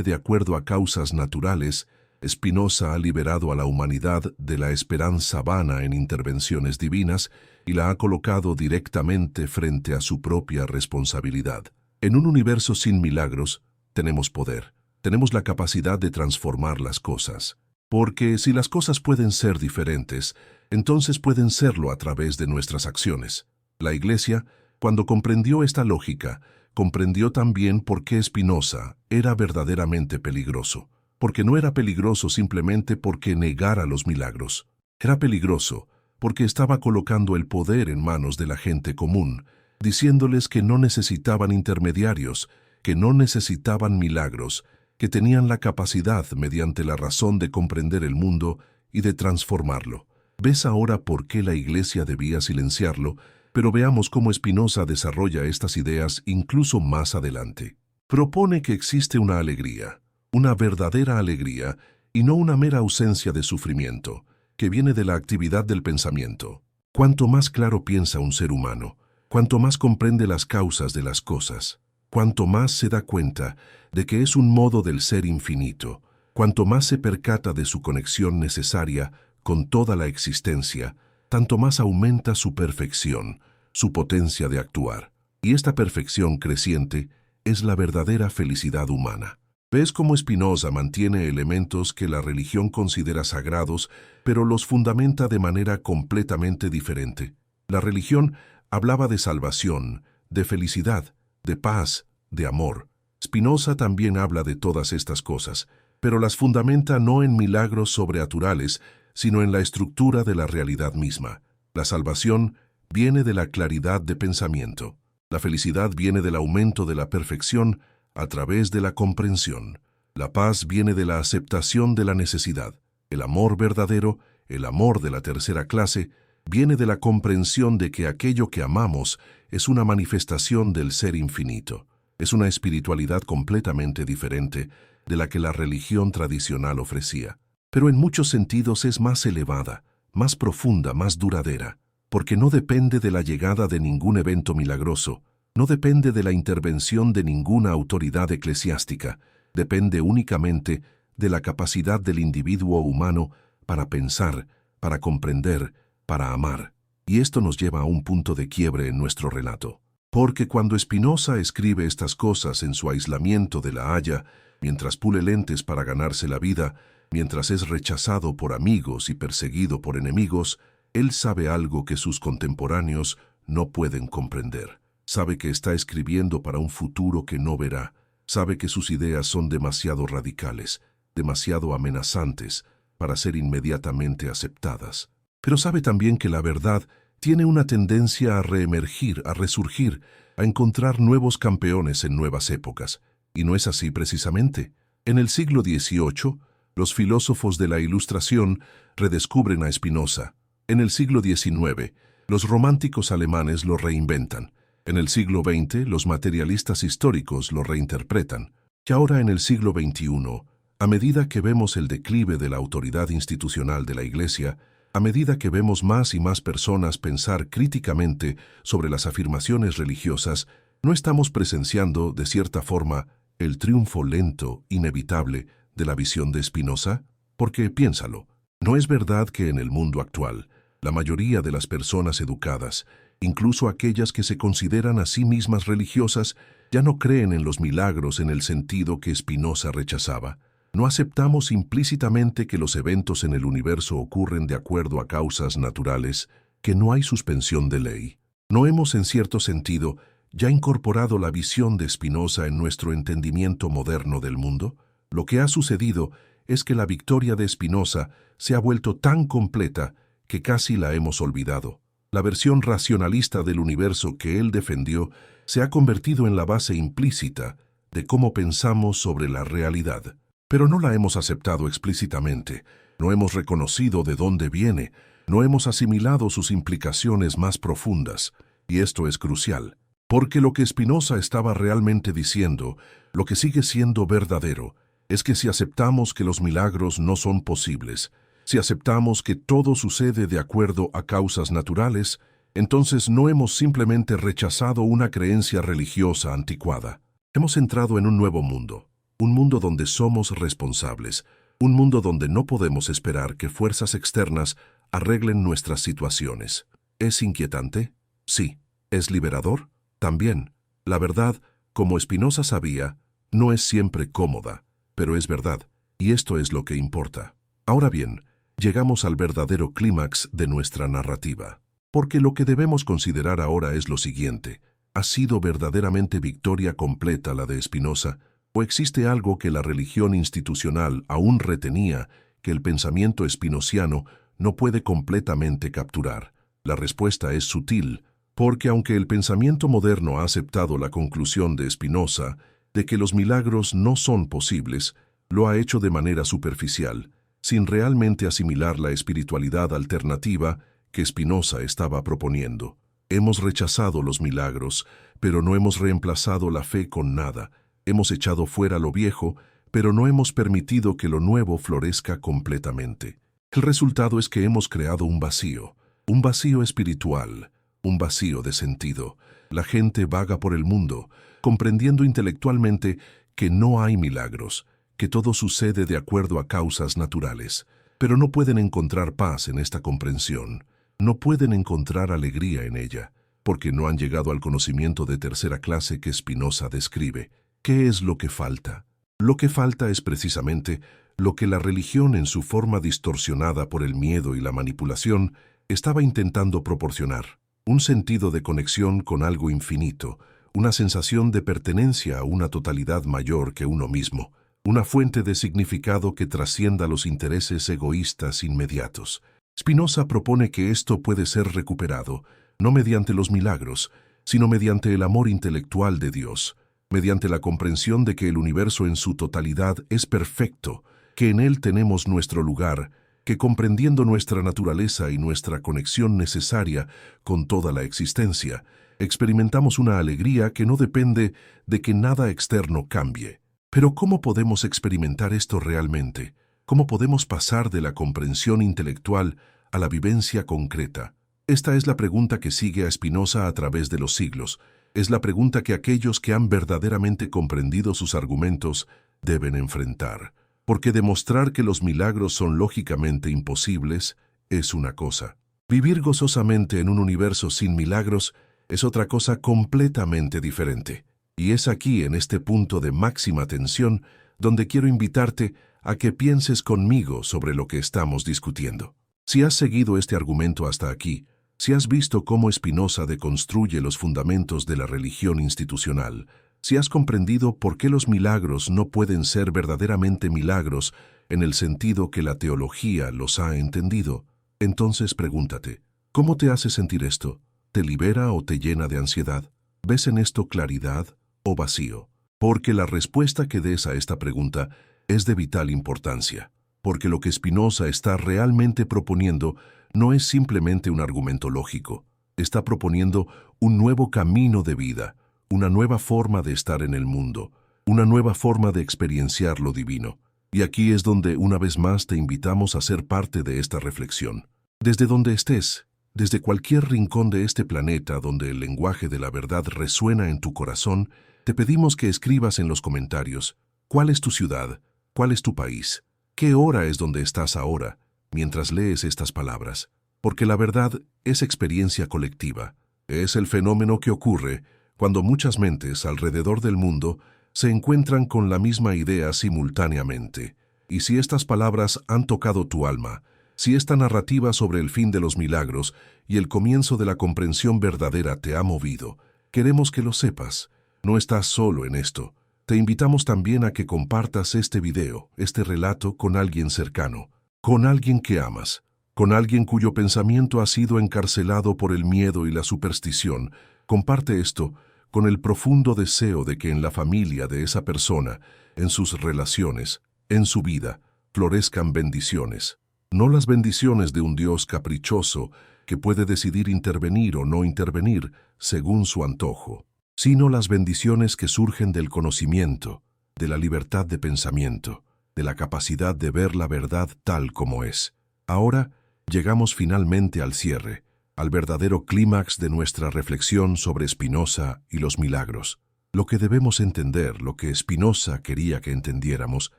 de acuerdo a causas naturales, Spinoza ha liberado a la humanidad de la esperanza vana en intervenciones divinas y la ha colocado directamente frente a su propia responsabilidad. En un universo sin milagros, tenemos poder, tenemos la capacidad de transformar las cosas. Porque si las cosas pueden ser diferentes, entonces pueden serlo a través de nuestras acciones. La Iglesia, cuando comprendió esta lógica, comprendió también por qué Spinoza era verdaderamente peligroso. Porque no era peligroso simplemente porque negara los milagros. Era peligroso porque estaba colocando el poder en manos de la gente común, diciéndoles que no necesitaban intermediarios, que no necesitaban milagros, que tenían la capacidad, mediante la razón, de comprender el mundo y de transformarlo. ¿Ves ahora por qué la Iglesia debía silenciarlo? Pero veamos cómo Spinoza desarrolla estas ideas incluso más adelante. Propone que existe una alegría, una verdadera alegría, y no una mera ausencia de sufrimiento, que viene de la actividad del pensamiento. Cuanto más claro piensa un ser humano, cuanto más comprende las causas de las cosas, cuanto más se da cuenta de que es un modo del ser infinito, cuanto más se percata de su conexión necesaria con toda la existencia, tanto más aumenta su perfección, su potencia de actuar. Y esta perfección creciente es la verdadera felicidad humana. ¿Ves cómo Spinoza mantiene elementos que la religión considera sagrados, pero los fundamenta de manera completamente diferente? La religión hablaba de salvación, de felicidad, de paz, de amor. Spinoza también habla de todas estas cosas, pero las fundamenta no en milagros sobrenaturales, sino en la estructura de la realidad misma. La salvación viene de la claridad de pensamiento. La felicidad viene del aumento de la perfección a través de la comprensión. La paz viene de la aceptación de la necesidad. El amor verdadero, el amor de la tercera clase, viene de la comprensión de que aquello que amamos es una manifestación del ser infinito. Es una espiritualidad completamente diferente de la que la religión tradicional ofrecía. Pero en muchos sentidos es más elevada, más profunda, más duradera, porque no depende de la llegada de ningún evento milagroso, no depende de la intervención de ninguna autoridad eclesiástica, depende únicamente de la capacidad del individuo humano para pensar, para comprender, para amar. Y esto nos lleva a un punto de quiebre en nuestro relato. Porque cuando Spinoza escribe estas cosas en su aislamiento de La Haya, mientras pule lentes para ganarse la vida, mientras es rechazado por amigos y perseguido por enemigos, él sabe algo que sus contemporáneos no pueden comprender. Sabe que está escribiendo para un futuro que no verá. Sabe que sus ideas son demasiado radicales, demasiado amenazantes para ser inmediatamente aceptadas. Pero sabe también que la verdad tiene una tendencia a reemergir, a resurgir, a encontrar nuevos campeones en nuevas épocas. Y no es así precisamente. En el siglo XVIII, los filósofos de la Ilustración redescubren a Spinoza. En el siglo XIX, los románticos alemanes lo reinventan. En el siglo XX, los materialistas históricos lo reinterpretan. Y ahora en el siglo XXI, a medida que vemos el declive de la autoridad institucional de la Iglesia, a medida que vemos más y más personas pensar críticamente sobre las afirmaciones religiosas, ¿no estamos presenciando, de cierta forma, el triunfo lento, inevitable, de la visión de Spinoza? Porque, piénsalo, ¿no es verdad que en el mundo actual, la mayoría de las personas educadas, incluso aquellas que se consideran a sí mismas religiosas, ya no creen en los milagros en el sentido que Spinoza rechazaba? ¿No aceptamos implícitamente que los eventos en el universo ocurren de acuerdo a causas naturales, que no hay suspensión de ley? ¿No hemos, en cierto sentido, ya incorporado la visión de Spinoza en nuestro entendimiento moderno del mundo? Lo que ha sucedido es que la victoria de Spinoza se ha vuelto tan completa que casi la hemos olvidado. La versión racionalista del universo que él defendió se ha convertido en la base implícita de cómo pensamos sobre la realidad. Pero no la hemos aceptado explícitamente, no hemos reconocido de dónde viene, no hemos asimilado sus implicaciones más profundas, y esto es crucial, porque lo que Spinoza estaba realmente diciendo, lo que sigue siendo verdadero, es que si aceptamos que los milagros no son posibles, si aceptamos que todo sucede de acuerdo a causas naturales, entonces no hemos simplemente rechazado una creencia religiosa anticuada. Hemos entrado en un nuevo mundo. Un mundo donde somos responsables, un mundo donde no podemos esperar que fuerzas externas arreglen nuestras situaciones. ¿Es inquietante? Sí. ¿Es liberador? También. La verdad, como Spinoza sabía, no es siempre cómoda, pero es verdad, y esto es lo que importa. Ahora bien, llegamos al verdadero clímax de nuestra narrativa. Porque lo que debemos considerar ahora es lo siguiente: ¿ha sido verdaderamente victoria completa la de Spinoza? ¿O existe algo que la religión institucional aún retenía que el pensamiento spinociano no puede completamente capturar? La respuesta es sutil, porque aunque el pensamiento moderno ha aceptado la conclusión de Spinoza de que los milagros no son posibles, lo ha hecho de manera superficial, sin realmente asimilar la espiritualidad alternativa que Spinoza estaba proponiendo. Hemos rechazado los milagros, pero no hemos reemplazado la fe con nada. Hemos echado fuera lo viejo, pero no hemos permitido que lo nuevo florezca completamente. El resultado es que hemos creado un vacío espiritual, un vacío de sentido. La gente vaga por el mundo, comprendiendo intelectualmente que no hay milagros, que todo sucede de acuerdo a causas naturales, pero no pueden encontrar paz en esta comprensión, no pueden encontrar alegría en ella, porque no han llegado al conocimiento de tercera clase que Spinoza describe. ¿Qué es lo que falta? Lo que falta es precisamente lo que la religión, en su forma distorsionada por el miedo y la manipulación, estaba intentando proporcionar: un sentido de conexión con algo infinito, una sensación de pertenencia a una totalidad mayor que uno mismo, una fuente de significado que trascienda los intereses egoístas inmediatos. Spinoza propone que esto puede ser recuperado, no mediante los milagros, sino mediante el amor intelectual de Dios, mediante la comprensión de que el universo en su totalidad es perfecto, que en él tenemos nuestro lugar, que comprendiendo nuestra naturaleza y nuestra conexión necesaria con toda la existencia, experimentamos una alegría que no depende de que nada externo cambie. Pero ¿cómo podemos experimentar esto realmente? ¿Cómo podemos pasar de la comprensión intelectual a la vivencia concreta? Esta es la pregunta que sigue a Spinoza a través de los siglos. Es la pregunta que aquellos que han verdaderamente comprendido sus argumentos deben enfrentar. Porque demostrar que los milagros son lógicamente imposibles es una cosa. Vivir gozosamente en un universo sin milagros es otra cosa completamente diferente. Y es aquí, en este punto de máxima tensión, donde quiero invitarte a que pienses conmigo sobre lo que estamos discutiendo. Si has seguido este argumento hasta aquí, si has visto cómo Spinoza deconstruye los fundamentos de la religión institucional, si has comprendido por qué los milagros no pueden ser verdaderamente milagros en el sentido que la teología los ha entendido, entonces pregúntate, ¿cómo te hace sentir esto? ¿Te libera o te llena de ansiedad? ¿Ves en esto claridad o vacío? Porque la respuesta que des a esta pregunta es de vital importancia, porque lo que Spinoza está realmente proponiendo no es simplemente un argumento lógico, está proponiendo un nuevo camino de vida, una nueva forma de estar en el mundo, una nueva forma de experienciar lo divino. Y aquí es donde una vez más te invitamos a ser parte de esta reflexión. Desde donde estés, desde cualquier rincón de este planeta donde el lenguaje de la verdad resuena en tu corazón, te pedimos que escribas en los comentarios: ¿cuál es tu ciudad? ¿Cuál es tu país? ¿Qué hora es donde estás ahora, mientras lees estas palabras? Porque la verdad es experiencia colectiva. Es el fenómeno que ocurre cuando muchas mentes alrededor del mundo se encuentran con la misma idea simultáneamente. Y si estas palabras han tocado tu alma, si esta narrativa sobre el fin de los milagros y el comienzo de la comprensión verdadera te ha movido, queremos que lo sepas. No estás solo en esto. Te invitamos también a que compartas este video, este relato, con alguien cercano, con alguien que amas, con alguien cuyo pensamiento ha sido encarcelado por el miedo y la superstición. Comparte esto con el profundo deseo de que en la familia de esa persona, en sus relaciones, en su vida, florezcan bendiciones. No las bendiciones de un Dios caprichoso que puede decidir intervenir o no intervenir según su antojo, sino las bendiciones que surgen del conocimiento, de la libertad de pensamiento, de la capacidad de ver la verdad tal como es. Ahora llegamos finalmente al cierre, al verdadero clímax de nuestra reflexión sobre Spinoza y los milagros. Lo que debemos entender, lo que Spinoza quería que entendiéramos,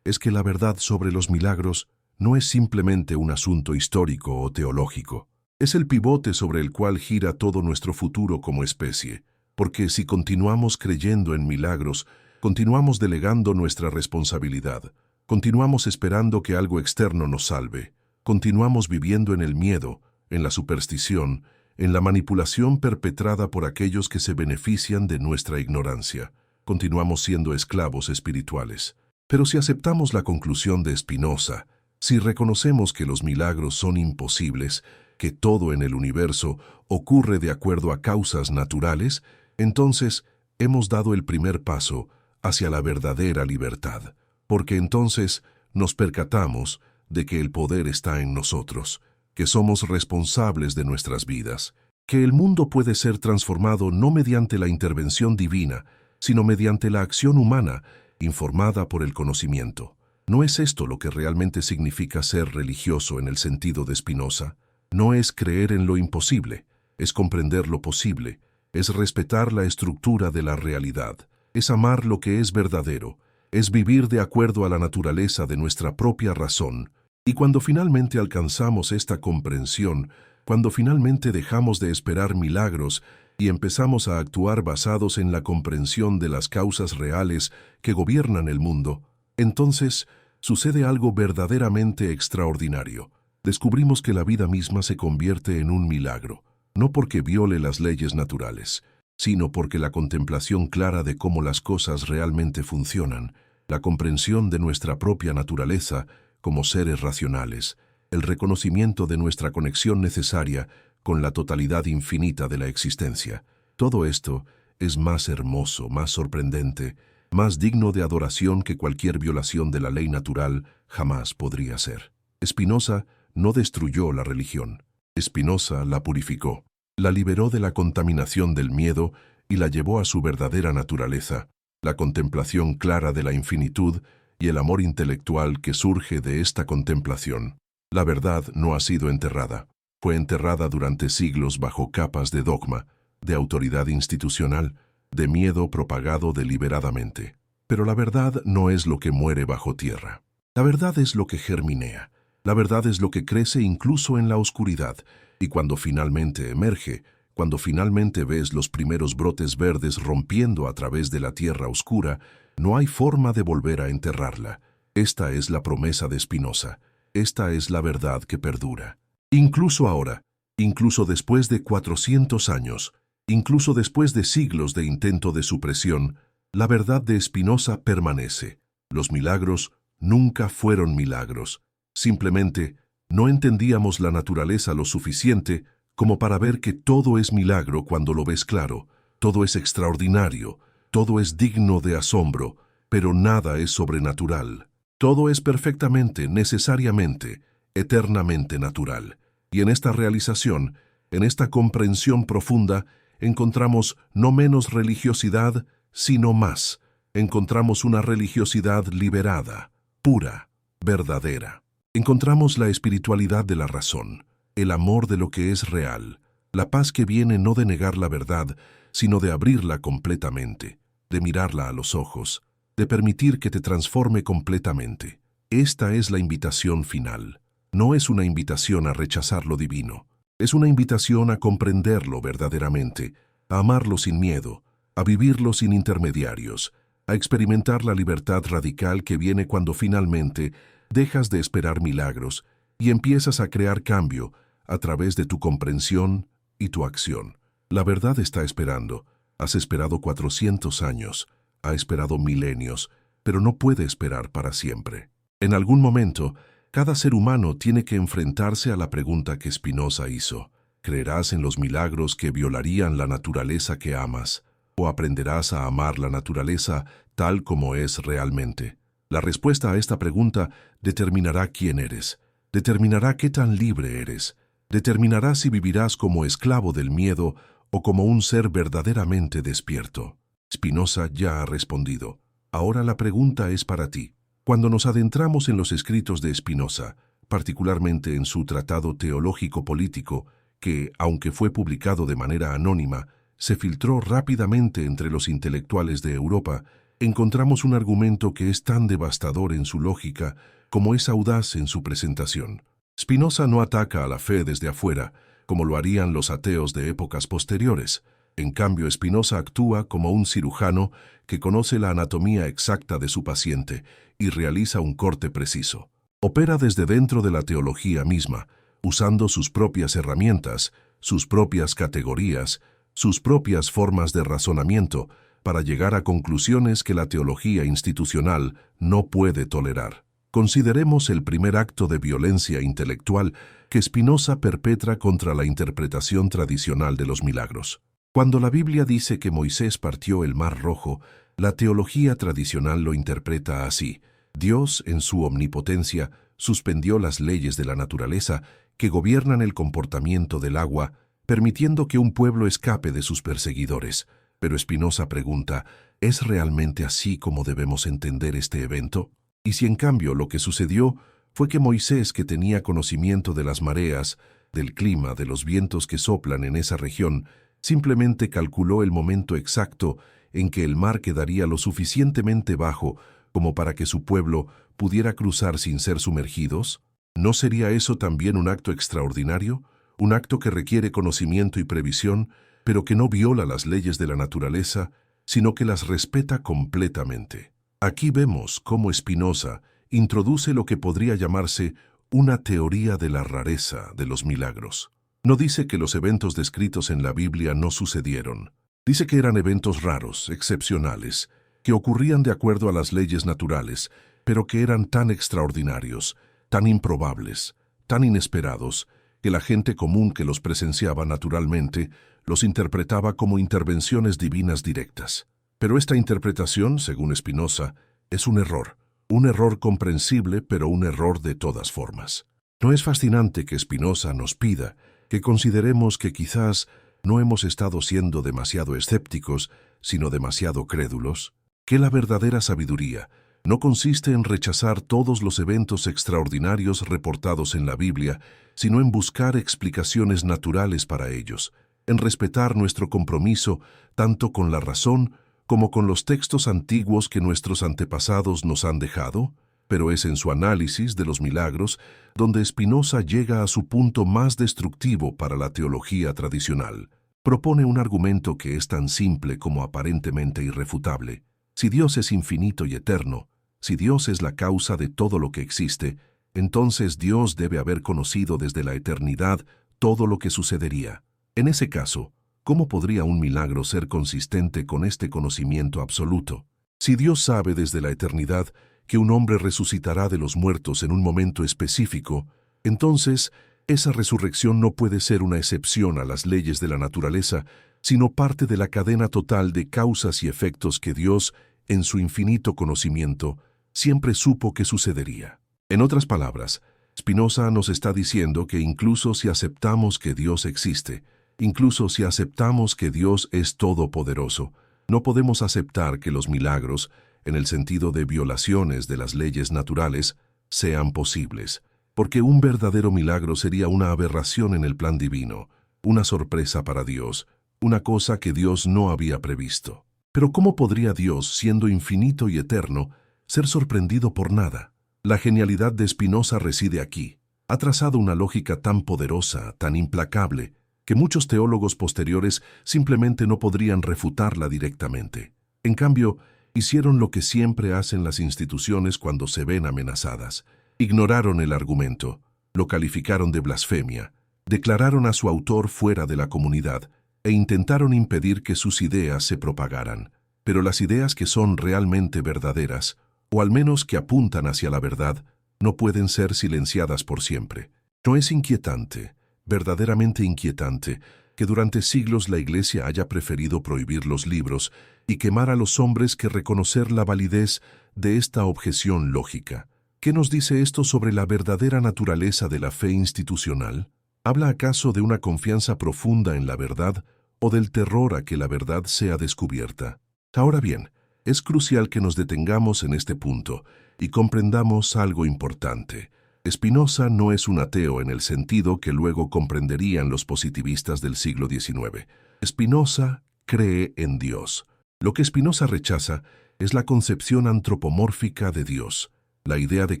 es que la verdad sobre los milagros no es simplemente un asunto histórico o teológico. Es el pivote sobre el cual gira todo nuestro futuro como especie, porque si continuamos creyendo en milagros, continuamos delegando nuestra responsabilidad, continuamos esperando que algo externo nos salve, continuamos viviendo en el miedo, en la superstición, en la manipulación perpetrada por aquellos que se benefician de nuestra ignorancia. Continuamos siendo esclavos espirituales. Pero si aceptamos la conclusión de Spinoza, si reconocemos que los milagros son imposibles, que todo en el universo ocurre de acuerdo a causas naturales, entonces hemos dado el primer paso hacia la verdadera libertad, porque entonces nos percatamos de que el poder está en nosotros, que somos responsables de nuestras vidas, que el mundo puede ser transformado no mediante la intervención divina, sino mediante la acción humana, informada por el conocimiento. ¿No es esto lo que realmente significa ser religioso en el sentido de Spinoza? No es creer en lo imposible, es comprender lo posible, es respetar la estructura de la realidad, es amar lo que es verdadero, es vivir de acuerdo a la naturaleza de nuestra propia razón. Y cuando finalmente alcanzamos esta comprensión, cuando finalmente dejamos de esperar milagros y empezamos a actuar basados en la comprensión de las causas reales que gobiernan el mundo, entonces sucede algo verdaderamente extraordinario. Descubrimos que la vida misma se convierte en un milagro, no porque viole las leyes naturales, sino porque la contemplación clara de cómo las cosas realmente funcionan, la comprensión de nuestra propia naturaleza como seres racionales, el reconocimiento de nuestra conexión necesaria con la totalidad infinita de la existencia. Todo esto es más hermoso, más sorprendente, más digno de adoración que cualquier violación de la ley natural jamás podría ser. Spinoza no destruyó la religión. Spinoza la purificó, la liberó de la contaminación del miedo y la llevó a su verdadera naturaleza, la contemplación clara de la infinitud y el amor intelectual que surge de esta contemplación. La verdad no ha sido enterrada. Fue enterrada durante siglos bajo capas de dogma, de autoridad institucional, de miedo propagado deliberadamente. Pero la verdad no es lo que muere bajo tierra. La verdad es lo que germinea. La verdad es lo que crece incluso en la oscuridad, y cuando finalmente emerge, cuando finalmente ves los primeros brotes verdes rompiendo a través de la tierra oscura, no hay forma de volver a enterrarla. Esta es la promesa de Spinoza. Esta es la verdad que perdura. Incluso ahora, incluso después de 400 años, incluso después de siglos de intento de supresión, la verdad de Spinoza permanece. Los milagros nunca fueron milagros. Simplemente no entendíamos la naturaleza lo suficiente como para ver que todo es milagro cuando lo ves claro, todo es extraordinario, todo es digno de asombro, pero nada es sobrenatural. Todo es perfectamente, necesariamente, eternamente natural. Y en esta realización, en esta comprensión profunda, encontramos no menos religiosidad, sino más. Encontramos una religiosidad liberada, pura, verdadera. Encontramos la espiritualidad de la razón, el amor de lo que es real, la paz que viene no de negar la verdad, sino de abrirla completamente, de mirarla a los ojos, de permitir que te transforme completamente. Esta es la invitación final. No es una invitación a rechazar lo divino. Es una invitación a comprenderlo verdaderamente, a amarlo sin miedo, a vivirlo sin intermediarios, a experimentar la libertad radical que viene cuando finalmente dejas de esperar milagros y empiezas a crear cambio a través de tu comprensión y tu acción. La verdad está esperando. Has esperado 400 años, ha esperado milenios, pero no puede esperar para siempre. En algún momento, cada ser humano tiene que enfrentarse a la pregunta que Spinoza hizo. ¿Creerás en los milagros que violarían la naturaleza que amas? ¿O aprenderás a amar la naturaleza tal como es realmente? La respuesta a esta pregunta determinará quién eres, determinará qué tan libre eres, determinará si vivirás como esclavo del miedo o como un ser verdaderamente despierto. Spinoza ya ha respondido. Ahora la pregunta es para ti. Cuando nos adentramos en los escritos de Spinoza, particularmente en su tratado teológico-político, que, aunque fue publicado de manera anónima, se filtró rápidamente entre los intelectuales de Europa, encontramos un argumento que es tan devastador en su lógica como es audaz en su presentación. Spinoza no ataca a la fe desde afuera, como lo harían los ateos de épocas posteriores. En cambio, Spinoza actúa como un cirujano que conoce la anatomía exacta de su paciente y realiza un corte preciso. Opera desde dentro de la teología misma, usando sus propias herramientas, sus propias categorías, sus propias formas de razonamiento, para llegar a conclusiones que la teología institucional no puede tolerar. Consideremos el primer acto de violencia intelectual que Spinoza perpetra contra la interpretación tradicional de los milagros. Cuando la Biblia dice que Moisés partió el Mar Rojo, la teología tradicional lo interpreta así. Dios, en su omnipotencia, suspendió las leyes de la naturaleza que gobiernan el comportamiento del agua, permitiendo que un pueblo escape de sus perseguidores. Pero Spinoza pregunta, ¿es realmente así como debemos entender este evento? Y si en cambio lo que sucedió fue que Moisés, que tenía conocimiento de las mareas, del clima, de los vientos que soplan en esa región, simplemente calculó el momento exacto en que el mar quedaría lo suficientemente bajo como para que su pueblo pudiera cruzar sin ser sumergidos? ¿No sería eso también un acto extraordinario? Un acto que requiere conocimiento y previsión, pero que no viola las leyes de la naturaleza, sino que las respeta completamente. Aquí vemos cómo Spinoza introduce lo que podría llamarse una teoría de la rareza de los milagros. No dice que los eventos descritos en la Biblia no sucedieron. Dice que eran eventos raros, excepcionales, que ocurrían de acuerdo a las leyes naturales, pero que eran tan extraordinarios, tan improbables, tan inesperados, que la gente común que los presenciaba naturalmente los interpretaba como intervenciones divinas directas. Pero esta interpretación, según Spinoza, es un error comprensible, pero un error de todas formas. ¿No es fascinante que Spinoza nos pida que consideremos que quizás no hemos estado siendo demasiado escépticos, sino demasiado crédulos? Que la verdadera sabiduría no consiste en rechazar todos los eventos extraordinarios reportados en la Biblia, sino en buscar explicaciones naturales para ellos, en respetar nuestro compromiso tanto con la razón como con los textos antiguos que nuestros antepasados nos han dejado. Pero es en su análisis de los milagros donde Spinoza llega a su punto más destructivo para la teología tradicional. Propone un argumento que es tan simple como aparentemente irrefutable. Si Dios es infinito y eterno, si Dios es la causa de todo lo que existe, entonces Dios debe haber conocido desde la eternidad todo lo que sucedería. En ese caso, ¿cómo podría un milagro ser consistente con este conocimiento absoluto? Si Dios sabe desde la eternidad que un hombre resucitará de los muertos en un momento específico, entonces esa resurrección no puede ser una excepción a las leyes de la naturaleza, sino parte de la cadena total de causas y efectos que Dios, en su infinito conocimiento, siempre supo que sucedería. En otras palabras, Spinoza nos está diciendo que incluso si aceptamos que Dios existe, incluso si aceptamos que Dios es todopoderoso, no podemos aceptar que los milagros, en el sentido de violaciones de las leyes naturales, sean posibles, porque un verdadero milagro sería una aberración en el plan divino, una sorpresa para Dios, una cosa que Dios no había previsto. Pero ¿cómo podría Dios, siendo infinito y eterno, ser sorprendido por nada? La genialidad de Spinoza reside aquí. Ha trazado una lógica tan poderosa, tan implacable, que muchos teólogos posteriores simplemente no podrían refutarla directamente. En cambio, hicieron lo que siempre hacen las instituciones cuando se ven amenazadas. Ignoraron el argumento, lo calificaron de blasfemia, declararon a su autor fuera de la comunidad e intentaron impedir que sus ideas se propagaran. Pero las ideas que son realmente verdaderas, o al menos que apuntan hacia la verdad, no pueden ser silenciadas por siempre. ¿No es inquietante, verdaderamente inquietante, que durante siglos la Iglesia haya preferido prohibir los libros y quemar a los hombres que reconocer la validez de esta objeción lógica? ¿Qué nos dice esto sobre la verdadera naturaleza de la fe institucional? ¿Habla acaso de una confianza profunda en la verdad o del terror a que la verdad sea descubierta? Ahora bien, es crucial que nos detengamos en este punto y comprendamos algo importante. Spinoza no es un ateo en el sentido que luego comprenderían los positivistas del siglo XIX. Spinoza cree en Dios. Lo que Spinoza rechaza es la concepción antropomórfica de Dios, la idea de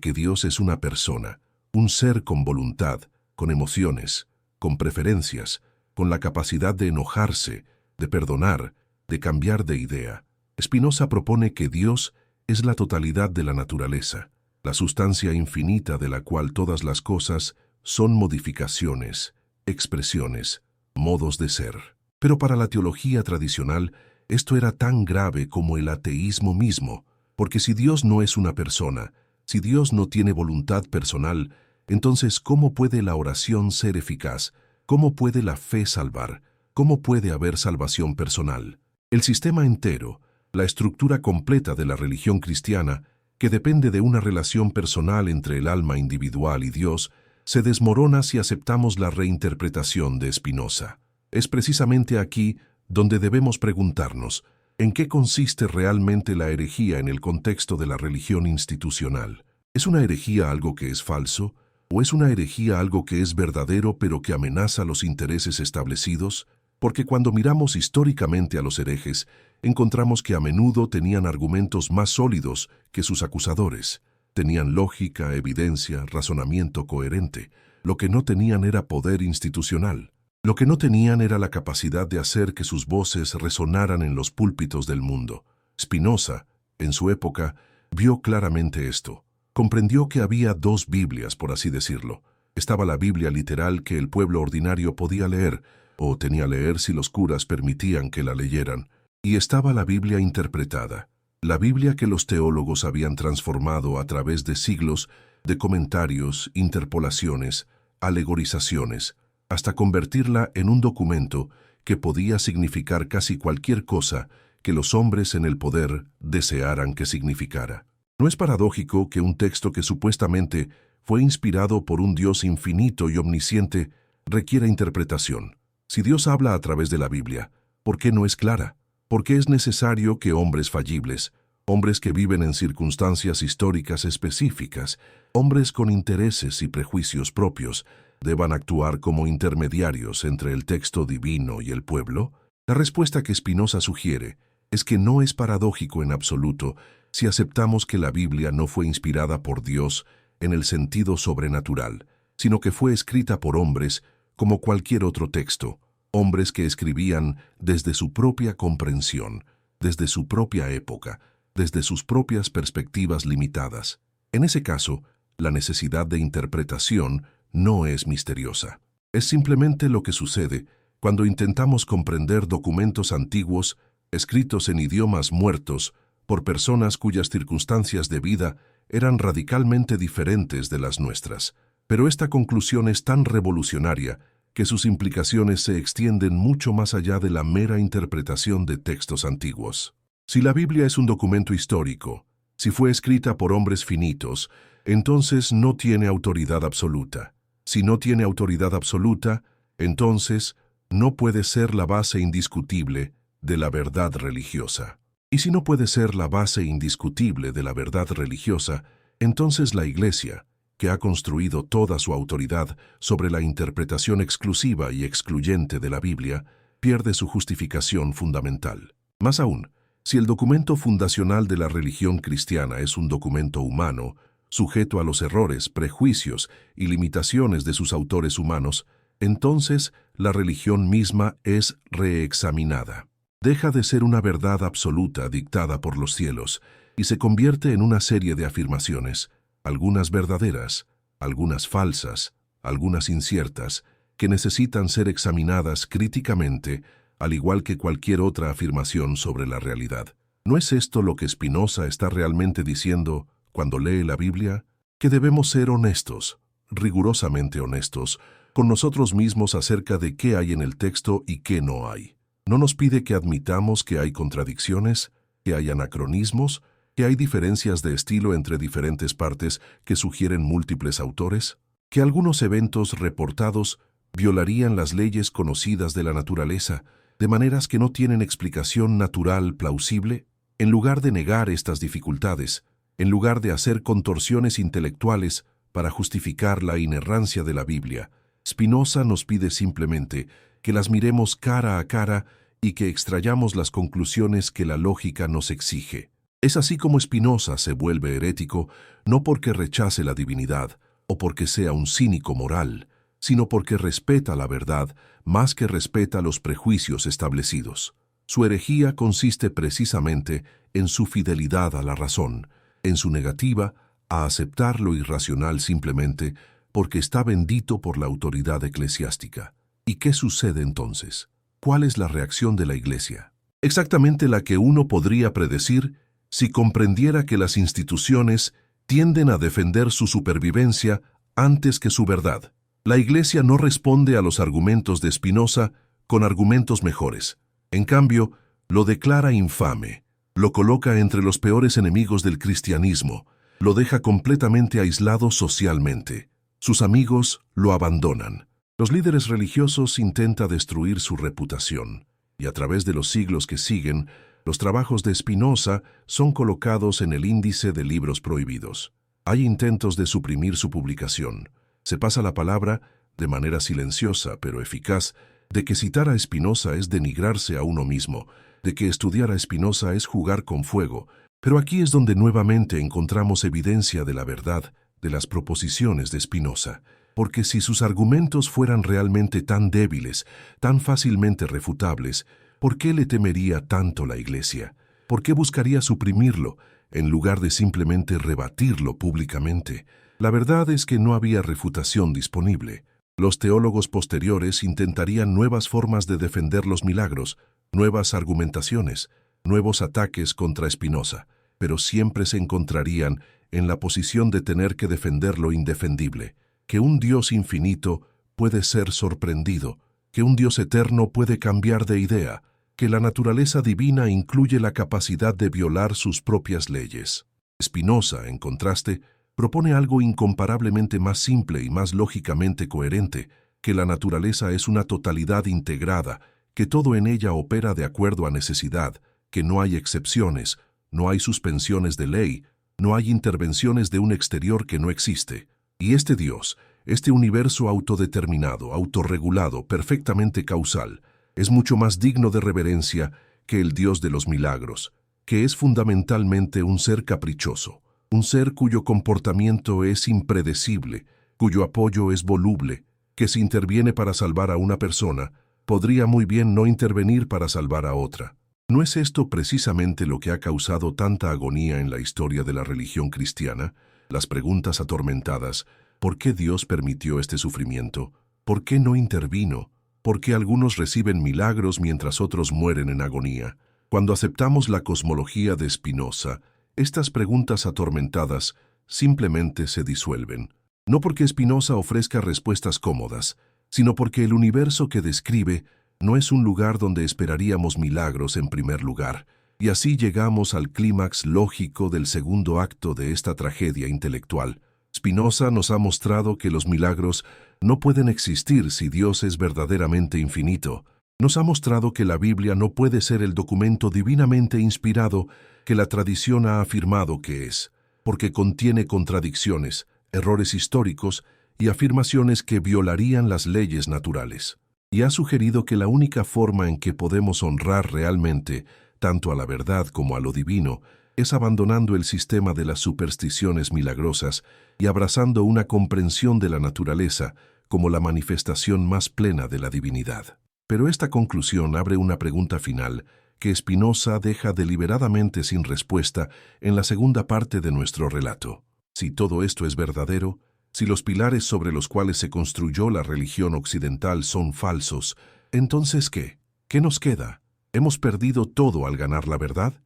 que Dios es una persona, un ser con voluntad, con emociones, con preferencias, con la capacidad de enojarse, de perdonar, de cambiar de idea. Spinoza propone que Dios es la totalidad de la naturaleza, la sustancia infinita de la cual todas las cosas son modificaciones, expresiones, modos de ser. Pero para la teología tradicional, esto era tan grave como el ateísmo mismo, porque si Dios no es una persona, si Dios no tiene voluntad personal, entonces ¿cómo puede la oración ser eficaz? ¿Cómo puede la fe salvar? ¿Cómo puede haber salvación personal? El sistema entero, la estructura completa de la religión cristiana, que depende de una relación personal entre el alma individual y Dios, se desmorona si aceptamos la reinterpretación de Spinoza. Es precisamente aquí donde debemos preguntarnos, ¿en qué consiste realmente la herejía en el contexto de la religión institucional? ¿Es una herejía algo que es falso? ¿O es una herejía algo que es verdadero pero que amenaza los intereses establecidos? Porque cuando miramos históricamente a los herejes, encontramos que a menudo tenían argumentos más sólidos que sus acusadores. Tenían lógica, evidencia, razonamiento coherente. Lo que no tenían era poder institucional. Lo que no tenían era la capacidad de hacer que sus voces resonaran en los púlpitos del mundo. Spinoza, en su época, vio claramente esto. Comprendió que había dos Biblias, por así decirlo. Estaba la Biblia literal que el pueblo ordinario podía leer, o tenía leer si los curas permitían que la leyeran, y estaba la Biblia interpretada, la Biblia que los teólogos habían transformado a través de siglos de comentarios, interpolaciones, alegorizaciones, hasta convertirla en un documento que podía significar casi cualquier cosa que los hombres en el poder desearan que significara. ¿No es paradójico que un texto que supuestamente fue inspirado por un Dios infinito y omnisciente requiera interpretación? Si Dios habla a través de la Biblia, ¿por qué no es clara? ¿Por qué es necesario que hombres fallibles, hombres que viven en circunstancias históricas específicas, hombres con intereses y prejuicios propios, deban actuar como intermediarios entre el texto divino y el pueblo? La respuesta que Spinoza sugiere es que no es paradójico en absoluto si aceptamos que la Biblia no fue inspirada por Dios en el sentido sobrenatural, sino que fue escrita por hombres como cualquier otro texto, hombres que escribían desde su propia comprensión, desde su propia época, desde sus propias perspectivas limitadas. En ese caso, la necesidad de interpretación no es misteriosa. Es simplemente lo que sucede cuando intentamos comprender documentos antiguos escritos en idiomas muertos por personas cuyas circunstancias de vida eran radicalmente diferentes de las nuestras. Pero esta conclusión es tan revolucionaria que sus implicaciones se extienden mucho más allá de la mera interpretación de textos antiguos. Si la Biblia es un documento histórico, si fue escrita por hombres finitos, entonces no tiene autoridad absoluta. Si no tiene autoridad absoluta, entonces no puede ser la base indiscutible de la verdad religiosa. Y si no puede ser la base indiscutible de la verdad religiosa, entonces la Iglesia, que ha construido toda su autoridad sobre la interpretación exclusiva y excluyente de la Biblia, pierde su justificación fundamental. Más aún, si el documento fundacional de la religión cristiana es un documento humano, sujeto a los errores, prejuicios y limitaciones de sus autores humanos, entonces la religión misma es reexaminada. Deja de ser una verdad absoluta dictada por los cielos y se convierte en una serie de afirmaciones, algunas verdaderas, algunas falsas, algunas inciertas, que necesitan ser examinadas críticamente, al igual que cualquier otra afirmación sobre la realidad. ¿No es esto lo que Spinoza está realmente diciendo cuando lee la Biblia? Que debemos ser honestos, rigurosamente honestos, con nosotros mismos acerca de qué hay en el texto y qué no hay. ¿No nos pide que admitamos que hay contradicciones, que hay anacronismos, que hay diferencias de estilo entre diferentes partes que sugieren múltiples autores? ¿Que algunos eventos reportados violarían las leyes conocidas de la naturaleza, de maneras que no tienen explicación natural plausible? En lugar de negar estas dificultades, en lugar de hacer contorsiones intelectuales para justificar la inerrancia de la Biblia, Spinoza nos pide simplemente que las miremos cara a cara y que extrayamos las conclusiones que la lógica nos exige. Es así como Spinoza se vuelve herético, no porque rechace la divinidad o porque sea un cínico moral, sino porque respeta la verdad más que respeta los prejuicios establecidos. Su herejía consiste precisamente en su fidelidad a la razón, en su negativa a aceptar lo irracional simplemente porque está bendito por la autoridad eclesiástica. ¿Y qué sucede entonces? ¿Cuál es la reacción de la Iglesia? Exactamente la que uno podría predecir si comprendiera que las instituciones tienden a defender su supervivencia antes que su verdad. La Iglesia no responde a los argumentos de Spinoza con argumentos mejores. En cambio, lo declara infame, lo coloca entre los peores enemigos del cristianismo, lo deja completamente aislado socialmente. Sus amigos lo abandonan. Los líderes religiosos intentan destruir su reputación, y a través de los siglos que siguen, los trabajos de Spinoza son colocados en el índice de libros prohibidos. Hay intentos de suprimir su publicación. Se pasa la palabra, de manera silenciosa pero eficaz, de que citar a Spinoza es denigrarse a uno mismo, de que estudiar a Spinoza es jugar con fuego, pero aquí es donde nuevamente encontramos evidencia de la verdad de las proposiciones de Spinoza. porque si sus argumentos fueran realmente tan débiles, tan fácilmente refutables, ¿por qué le temería tanto la Iglesia? ¿Por qué buscaría suprimirlo, en lugar de simplemente rebatirlo públicamente? La verdad es que no había refutación disponible. Los teólogos posteriores intentarían nuevas formas de defender los milagros, nuevas argumentaciones, nuevos ataques contra Spinoza, pero siempre se encontrarían en la posición de tener que defender lo indefendible, que un Dios infinito puede ser sorprendido, que un Dios eterno puede cambiar de idea, que la naturaleza divina incluye la capacidad de violar sus propias leyes. Spinoza, en contraste, propone algo incomparablemente más simple y más lógicamente coherente, que la naturaleza es una totalidad integrada, que todo en ella opera de acuerdo a necesidad, que no hay excepciones, no hay suspensiones de ley, no hay intervenciones de un exterior que no existe. Y este Dios, este universo autodeterminado, autorregulado, perfectamente causal, es mucho más digno de reverencia que el Dios de los milagros, que es fundamentalmente un ser caprichoso, un ser cuyo comportamiento es impredecible, cuyo apoyo es voluble, que si interviene para salvar a una persona, podría muy bien no intervenir para salvar a otra. ¿No es esto precisamente lo que ha causado tanta agonía en la historia de la religión cristiana? Las preguntas atormentadas: ¿por qué Dios permitió este sufrimiento? ¿Por qué no intervino? ¿Por qué algunos reciben milagros mientras otros mueren en agonía? Cuando aceptamos la cosmología de Spinoza, estas preguntas atormentadas simplemente se disuelven. No porque Spinoza ofrezca respuestas cómodas, sino porque el universo que describe no es un lugar donde esperaríamos milagros en primer lugar, y así llegamos al clímax lógico del segundo acto de esta tragedia intelectual. Spinoza nos ha mostrado que los milagros no pueden existir si Dios es verdaderamente infinito. Nos ha mostrado que la Biblia no puede ser el documento divinamente inspirado que la tradición ha afirmado que es, porque contiene contradicciones, errores históricos y afirmaciones que violarían las leyes naturales. Y ha sugerido que la única forma en que podemos honrar realmente, tanto a la verdad como a lo divino, es abandonando el sistema de las supersticiones milagrosas y abrazando una comprensión de la naturaleza como la manifestación más plena de la divinidad. Pero esta conclusión abre una pregunta final que Spinoza deja deliberadamente sin respuesta en la segunda parte de nuestro relato. Si todo esto es verdadero, si los pilares sobre los cuales se construyó la religión occidental son falsos, entonces ¿qué? ¿Qué nos queda? ¿Hemos perdido todo al ganar la verdad?